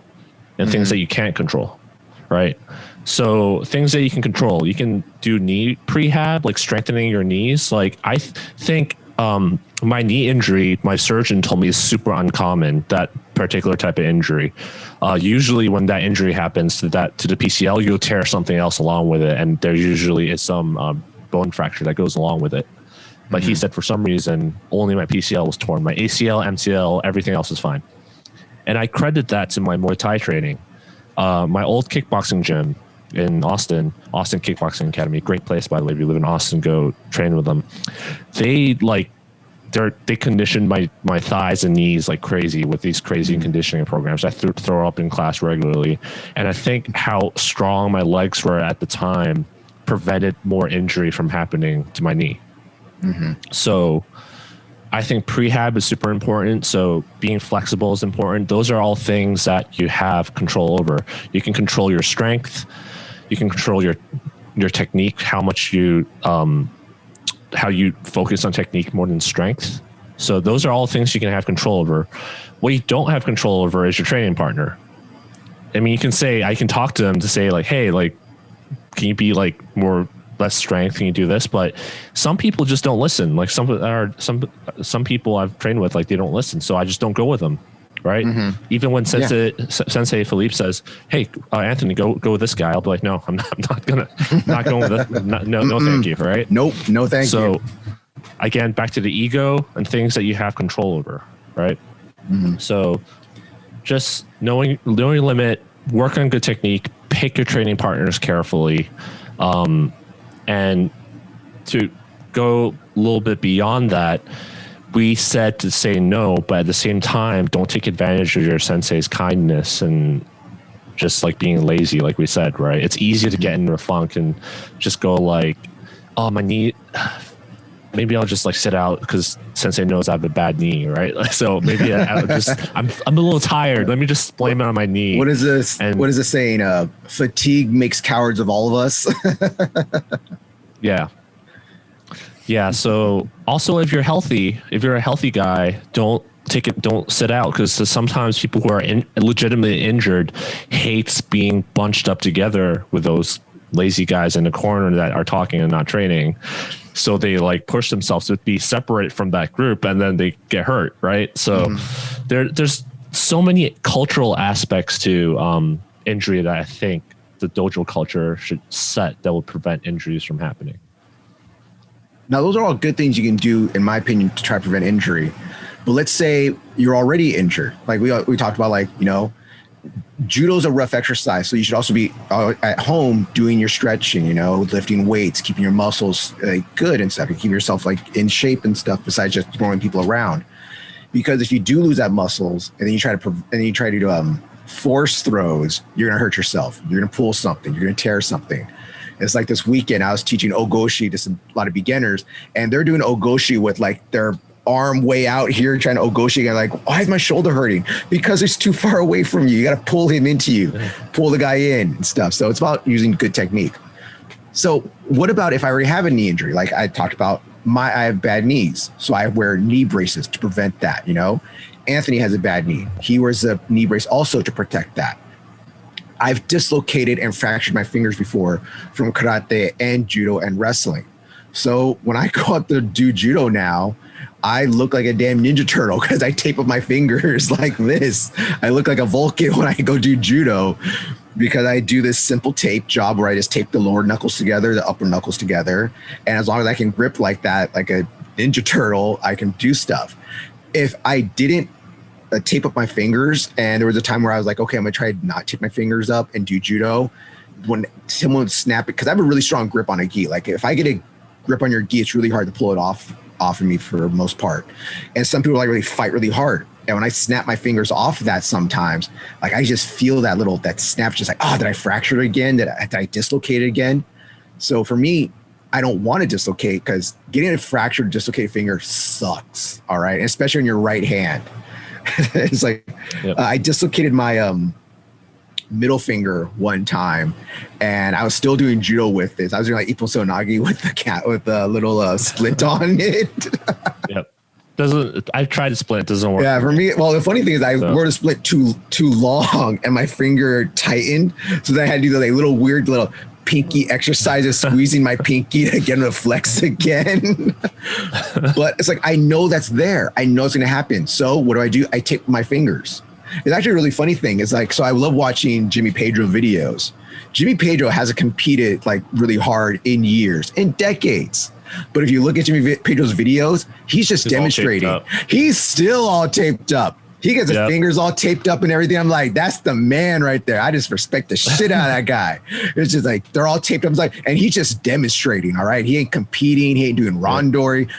and things that you can't control. Right. So things that you can control, you can do knee prehab, like strengthening your knees. Like I think my knee injury, my surgeon told me is super uncommon, that particular type of injury. Usually when that injury happens to the PCL, you'll tear something else along with it. And there usually is some bone fracture that goes along with it. But he said for some reason, only my PCL was torn. My ACL, MCL, everything else is fine. And I credit that to my Muay Thai training. My old kickboxing gym in Austin Kickboxing Academy, great place, by the way. If you live in Austin, go train with them. They conditioned my thighs and knees like crazy with these crazy conditioning programs. I throw up in class regularly. And I think how strong my legs were at the time prevented more injury from happening to my knee. So I think prehab is super important. So being flexible is important. Those are all things that you have control over. You can control your strength. You can control your technique, how much how you focus on technique more than strength. So those are all things you can have control over. What you don't have control over is your training partner. I mean, I can talk to them to say like, hey, like, can you be like less strength? Can you do this? But some people just don't listen. Like some people I've trained with, like they don't listen. So I just don't go with them. Right. Even when Sensei Philippe says, hey, Anthony, go with this guy. I'll be like, no, I'm not going with that. No, thank you. Right. Nope. No, thank you. So again, back to the ego and things that you have control over. Right. So just knowing your limit, work on good technique, pick your training partners carefully. And to go a little bit beyond that, we said to say no, but at the same time, don't take advantage of your sensei's kindness and just like being lazy, like we said, right? It's easy to get into a funk and just go like, oh, my knee, maybe I'll just like sit out because sensei knows I have a bad knee, right? So maybe I'm a little tired. Let me just blame it on my knee. What is this? And what is this saying? Fatigue makes cowards of all of us. Yeah. Yeah. So also, if you're a healthy guy, don't sit out, because sometimes people who are legitimately injured hates being bunched up together with those lazy guys in the corner that are talking and not training. So they like push themselves to be separate from that group, and then they get hurt. Right. So there's so many cultural aspects to injury that I think the dojo culture should set that will prevent injuries from happening. Now, those are all good things you can do, in my opinion, to try to prevent injury. But let's say you're already injured. Like we talked about, like, you know, judo's a rough exercise. So you should also be at home doing your stretching, you know, lifting weights, keeping your muscles good and stuff, and keep yourself like in shape and stuff, besides just throwing people around. Because if you do lose that muscles and then you try to do force throws, you're going to hurt yourself. You're going to pull something. You're going to tear something. It's like this weekend I was teaching ogoshi to a lot of beginners, and they're doing ogoshi with like their arm way out here trying to ogoshi. And like, why is my shoulder hurting? Because it's too far away from you. You got to pull him into you, pull the guy in and stuff. So it's about using good technique. So what about if I already have a knee injury? Like I talked about, I have bad knees, so I wear knee braces to prevent that, you know? Anthony has a bad knee. He wears a knee brace also to protect that. I've dislocated and fractured my fingers before from karate and judo and wrestling. So when I go out to do judo now, I look like a damn Ninja Turtle because I tape up my fingers like this. I look like a Vulcan when I go do judo because I do this simple tape job where I just tape the lower knuckles together, the upper knuckles together. And as long as I can grip like that, like a Ninja Turtle, I can do stuff. If I didn't tape up my fingers, and there was a time where I was like, okay, I'm gonna try to not tape my fingers up and do judo, when someone would snap it, because I have a really strong grip on a gi. Like if I get a grip on your gi, it's really hard to pull it off of me for the most part. And some people like really fight really hard. And when I snap my fingers off of that sometimes, like I just feel that snap, just like, oh, did I fracture it again? Did I dislocate it again? So for me, I don't want to dislocate, because getting a fractured, dislocated finger sucks. All right. And especially in your right hand. It's like, yep. I dislocated my middle finger one time, and I was still doing judo with this. I was doing like Ippon with the cat with the little splint on it. Yep. I've tried to split, it doesn't work. Yeah, for me, well, the funny thing is I wore the split too long, and my finger tightened, so then I had to do the like, little weird little pinky exercises, squeezing my pinky to get him to flex again. But it's like, I know that's there. I know it's going to happen. So what do? I tape my fingers. It's actually a really funny thing. It's like, so I love watching Jimmy Pedro videos. Jimmy Pedro hasn't competed like really hard in years, in decades. But if you look at Jimmy Pedro's videos, he's just demonstrating. He's still all taped up. He gets his fingers all taped up and everything. I'm like, that's the man right there. I just respect the shit out of that guy. It's just like, they're all taped up. It's like, and he's just demonstrating. All right. He ain't competing. He ain't doing rondori.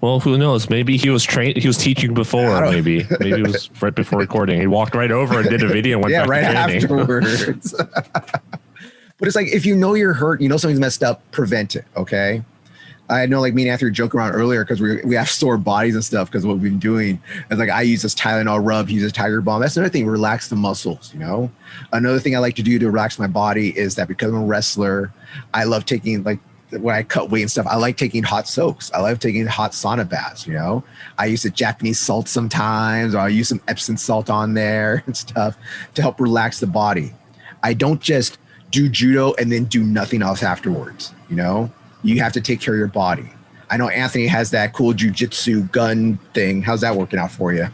Well, who knows? Maybe he was trained. He was teaching before. Maybe it was right before recording. He walked right over and did a video and went back right to training. Afterwards. But it's like, if you know you're hurt, you know something's messed up, prevent it. Okay. I know, like me and Anthony were joking around earlier because we have sore bodies and stuff because of what we've been doing. It's like I use this Tylenol rub, he uses Tiger Balm. That's another thing, relax the muscles, you know? Another thing I like to do to relax my body is that because I'm a wrestler, I love taking, like, when I cut weight and stuff, I like taking hot soaks. I love taking hot sauna baths, you know? I use the Japanese salt sometimes, or I use some Epsom salt on there and stuff to help relax the body. I don't just do judo and then do nothing else afterwards, you know? You have to take care of your body. I know Anthony has that cool jujitsu gun thing. How's that working out for you?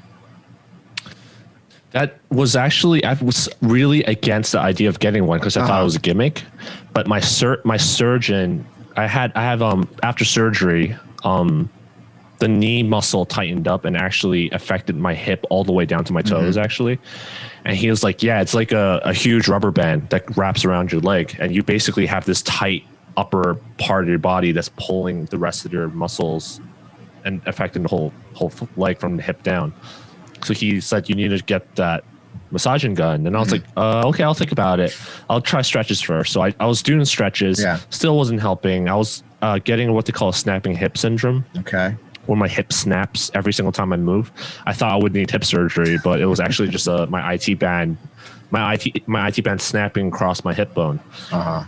That was actually, I was really against the idea of getting one because I thought it was a gimmick. But my surgeon, I have after surgery, the knee muscle tightened up and actually affected my hip all the way down to my toes, actually. And he was like, yeah, it's like a huge rubber band that wraps around your leg. And you basically have this tight upper part of your body that's pulling the rest of your muscles and affecting the whole leg from the hip down. So he said you need to get that massaging gun, and I was like, okay, I'll think about it. I'll try stretches first. So I was doing stretches, still wasn't helping. I was getting what they call a snapping hip syndrome. Okay. Where my hip snaps every single time I move. I thought I would need hip surgery, but it was actually just my IT band snapping across my hip bone.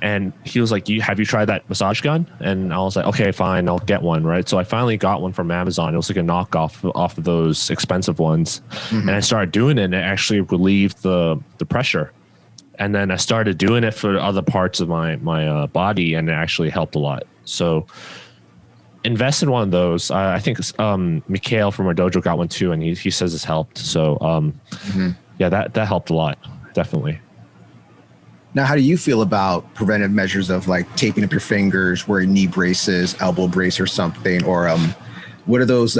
And he was like, have you tried that massage gun? And I was like, okay, fine, I'll get one, right? So I finally got one from Amazon. It was like a knockoff off of those expensive ones. And I started doing it, and it actually relieved the pressure. And then I started doing it for other parts of my body, and it actually helped a lot. So invest in one of those. I think Mikhail from our dojo got one too, and he says it's helped. So yeah, that helped a lot. Definitely. Now, how do you feel about preventive measures of like taping up your fingers, wearing knee braces, elbow brace or something, or what are those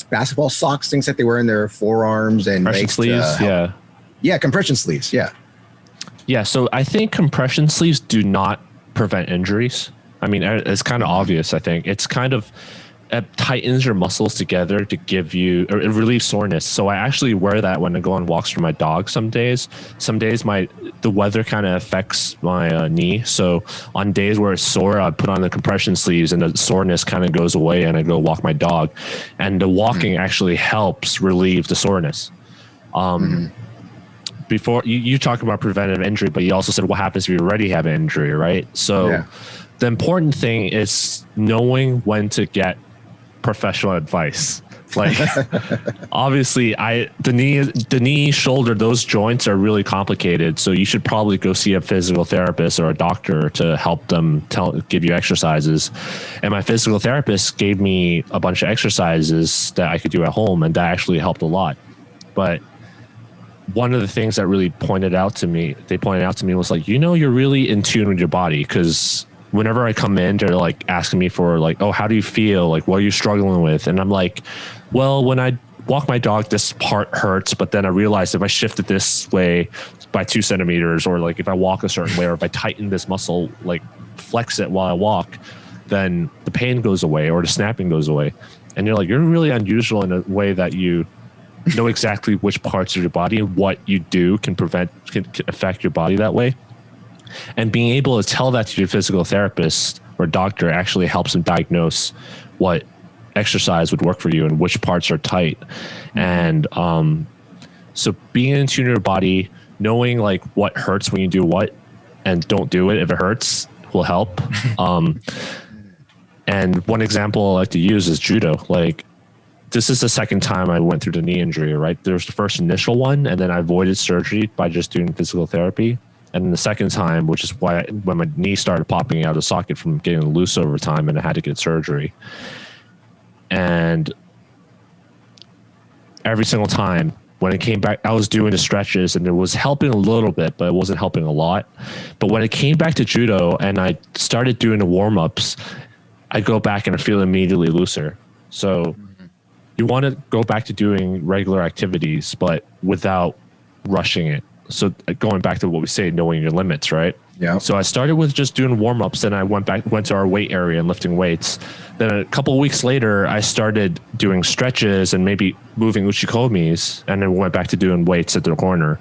basketball socks things that they wear in their forearms and compression sleeves? Yeah, compression sleeves. Yeah. So I think compression sleeves do not prevent injuries. I mean, it's kind of obvious. I think it's kind of it tightens your muscles together to give you, or it relieves soreness. So I actually wear that when I go on walks for my dog. Some days the weather kind of affects my knee. So on days where it's sore, I put on the compression sleeves and the soreness kind of goes away, and I go walk my dog. And the walking actually helps relieve the soreness. Before you talk about preventive injury, but you also said what happens if you already have an injury, right? So the important thing is knowing when to get professional advice. Like obviously the knee, shoulder, those joints are really complicated. So you should probably go see a physical therapist or a doctor to help them give you exercises. And my physical therapist gave me a bunch of exercises that I could do at home, and that actually helped a lot. But one of the things that really pointed out to me was like, you're really in tune with your body, because whenever I come in, they're like asking me for like, oh, how do you feel? Like, what are you struggling with? And I'm like, well, when I walk my dog, this part hurts, but then I realized if I shift it this way by 2 centimeters, or like if I walk a certain way, or if I tighten this muscle, like flex it while I walk, then the pain goes away or the snapping goes away. And you're like, you're really unusual in a way that you know exactly which parts of your body and what you do can affect your body that way. And being able to tell that to your physical therapist or doctor actually helps them diagnose what exercise would work for you and which parts are tight. And so being in tune to your body, knowing like what hurts when you do what, and don't do it if it hurts, will help. And one example I like to use is judo. Like, this is the second time I went through the knee injury, right? There was the first initial one, and then I avoided surgery by just doing physical therapy. And then the second time, which is why when my knee started popping out of the socket from getting loose over time, and I had to get surgery. And every single time when it came back, I was doing the stretches, and it was helping a little bit, but it wasn't helping a lot. But when it came back to judo and I started doing the warm-ups, I go back and I feel immediately looser. So you want to go back to doing regular activities, but without rushing it. So going back to what we say, knowing your limits, right? Yeah. So I started with just doing warm-ups, then I went to our weight area and lifting weights. Then a couple of weeks later, I started doing stretches and maybe moving uchikomis, and then went back to doing weights at the corner.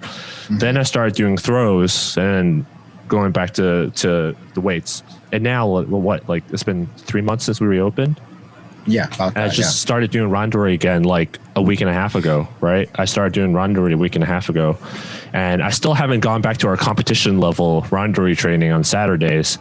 Then I started doing throws and going back to the weights. And now, like it's been 3 months since we reopened. Yeah, about that, I just started doing randori again like a week and a half ago, right? I started doing randori a week and a half ago, and I still haven't gone back to our competition level randori training on Saturdays.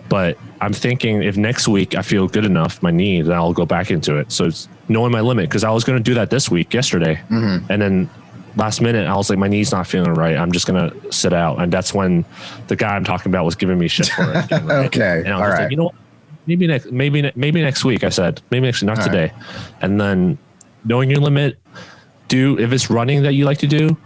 But I'm thinking if next week I feel good enough, my knee, then I'll go back into it. So it's knowing my limit, because I was going to do that this week, yesterday. And then last minute, I was like, my knee's not feeling right. I'm just going to sit out. And that's when the guy I'm talking about was giving me shit for it. Okay. And I was like, you know what? Maybe next week, I said. Maybe next, not today. And then knowing your limit, if it's running that you like to do,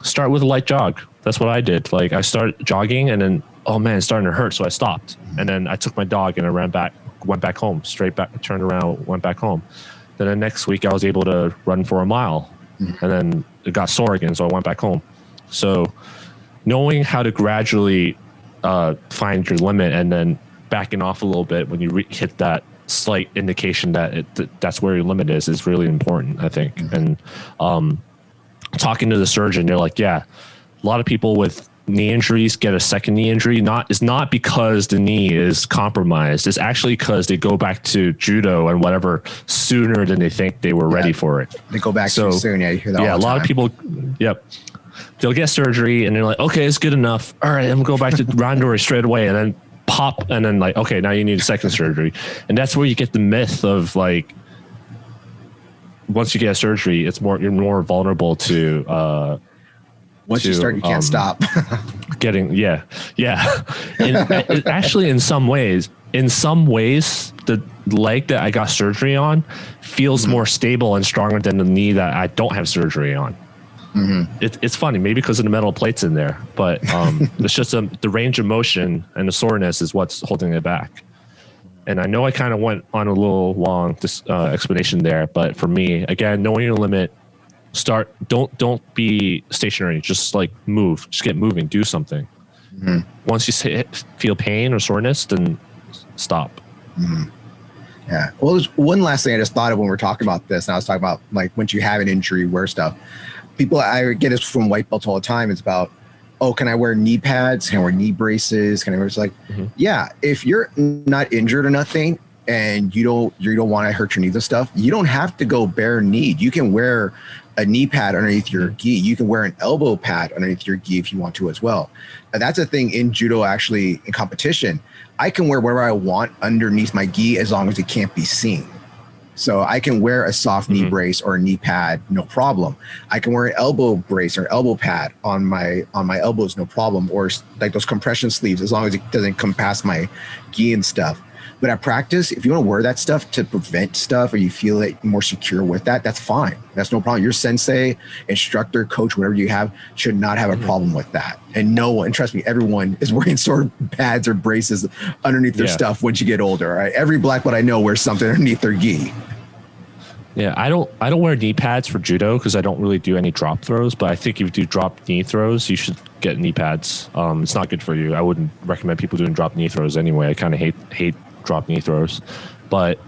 start with a light jog. That's what I did. Like, I started jogging, and then, oh man, it's starting to hurt. So I stopped. And then I took my dog and I went back home, turned around, went back home. Then the next week I was able to run for a mile, and then it got sore again. So I went back home. So knowing how to gradually find your limit, and then backing off a little bit when you hit that slight indication that that's where your limit is really important, I think. And talking to the surgeon, they're like, yeah, a lot of people with knee injuries get a second knee injury. It's not because the knee is compromised. It's actually because they go back to judo and whatever sooner than they think they were ready for it. They go back too soon. Yeah, you hear that all the time. A lot of people, they'll get surgery and they're like, okay, it's good enough. All right, I'm going to go back to randori straight away. And then pop, and then like, okay, now you need a second surgery. And that's where you get the myth of like, once you get a surgery, you're more vulnerable to once you start, you can't stop. And actually, in some ways, the leg that I got surgery on feels more stable and stronger than the knee that I don't have surgery on. It's funny, maybe because of the metal plates in there, but it's just the range of motion and the soreness is what's holding it back. and I know I kind of went on a little long explanation there, but for me, again, knowing your limit, don't be stationary. Just like move, just get moving, do something. Mm-hmm. Once you feel pain or soreness, then stop. Mm-hmm. Yeah. Well, there's one last thing I just thought of when we're talking about this, and I was talking about like once you have an injury, wear stuff. I get this from white belts all the time. It's about, oh, can I wear knee pads? Can I wear knee braces? Can I wear? It's like, yeah, if you're not injured or nothing, and you don't want to hurt your knees and stuff, you don't have to go bare kneed. You can wear a knee pad underneath your gi. You can wear an elbow pad underneath your gi if you want to as well. And that's a thing in judo, actually, in competition. I can wear whatever I want underneath my gi as long as it can't be seen. So I can wear a soft knee brace or a knee pad, no problem. I can wear an elbow brace or elbow pad on my elbows, no problem. Or like those compression sleeves, as long as it doesn't come past my gi and stuff. But at practice, if you want to wear that stuff to prevent stuff or you feel like more secure with that, that's fine. That's no problem. Your sensei, instructor, coach, whatever you have, should not have a problem with that. And no one, trust me, everyone is wearing sort of pads or braces underneath their stuff once you get older. Right? Every black belt I know wears something underneath their gi. Yeah, I don't wear knee pads for judo because I don't really do any drop throws. But I think if you do drop knee throws, you should get knee pads. It's not good for you. I wouldn't recommend people doing drop knee throws anyway. I kind of hate drop knee throws. But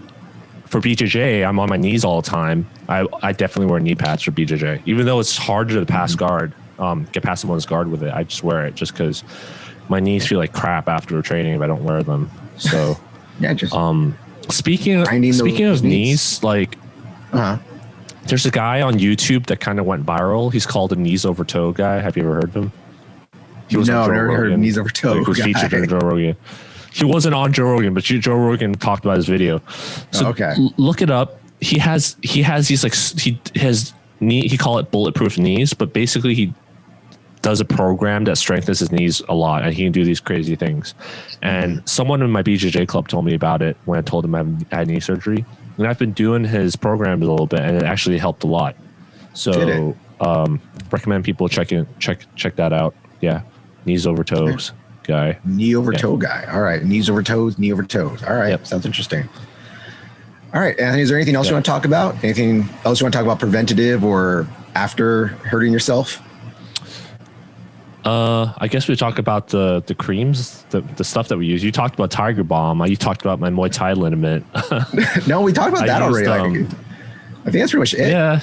for BJJ, I'm on my knees all the time. I definitely wear knee pads for BJJ, even though it's harder to pass guard, get past someone's guard with it. I just wear it just because my knees feel like crap after training if I don't wear them. So yeah, just speaking of knees, like. There's a guy on YouTube that kind of went viral. He's called a knees over toe guy. Have you ever heard of him? I've never heard of knees over toe. He was featured on Joe Rogan. He wasn't on Joe Rogan, but Joe Rogan talked about his video. So look it up. He has these like he call it bulletproof knees, but basically he does a program that strengthens his knees a lot, and he can do these crazy things. And someone in my BJJ club told me about it when I told him I had knee surgery. And I've been doing his programs a little bit, and it actually helped a lot. So recommend people check that out. Yeah, knees over toes guy. Knee over toe guy. All right, knees over toes, knee over toes. All right, sounds interesting. All right, Anthony, is there anything else you want to talk about? Anything else you want to talk about preventative or after hurting yourself? I guess we talk about the creams, the stuff that we use. You talked about Tiger Balm. You talked about my Muay Thai liniment. No, we talked about that already. I think that's pretty much it. Yeah.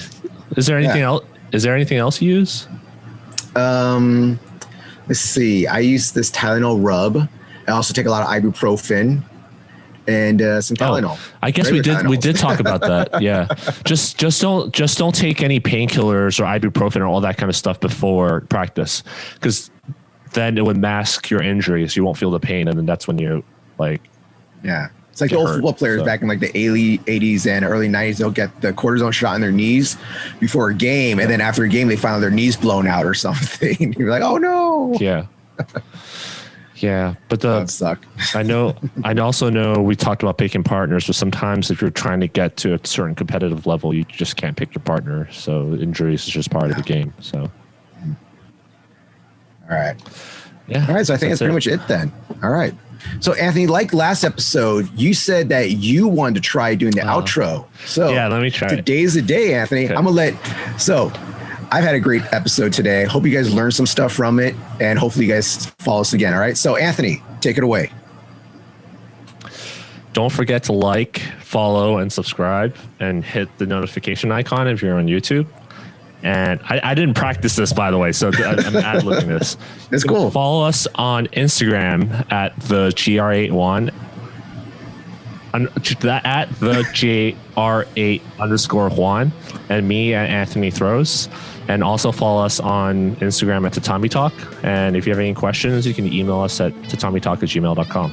Is there anything else? Is there anything else you use? Let's see. I use this Tylenol rub. I also take a lot of ibuprofen and some Tylenol. I guess we did talk about that. Yeah. Just don't take any painkillers or ibuprofen or all that kind of stuff before practice, because then it would mask your injury, so you won't feel the pain, and then that's when you like. Yeah. It's like the old football players back in like the 80s and early 90s. They'll get the cortisone shot in their knees before a game, and then after a game they find their knees blown out or something. You're like, oh no. Yeah. Yeah, but that suck. I also know we talked about picking partners, but sometimes if you're trying to get to a certain competitive level, you just can't pick your partner. So injuries is just part of the game. So. All right. Yeah. All right. So I think that's pretty much it then. All right. So Anthony, like last episode, you said that you wanted to try doing the outro. So yeah, let me try. Today's the day, Anthony. Okay. I'm gonna I've had a great episode today. Hope you guys learned some stuff from it, and hopefully you guys follow us again. All right. So Anthony, take it away. Don't forget to like, follow, and subscribe, and hit the notification icon if you're on YouTube. And I didn't practice this, by the way, so I'm ad-libbing this. It's cool. Follow us on Instagram at the GR81. At the GR8_Juan, and me at Anthony Throws. And also follow us on Instagram at Tatami Talk. And if you have any questions, you can email us at tatamitalk@gmail.com.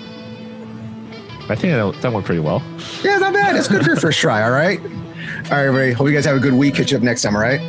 I think that went pretty well. Yeah, not bad. It's good for your first try. All right. All right, everybody. Hope you guys have a good week. Catch you up next time. All right.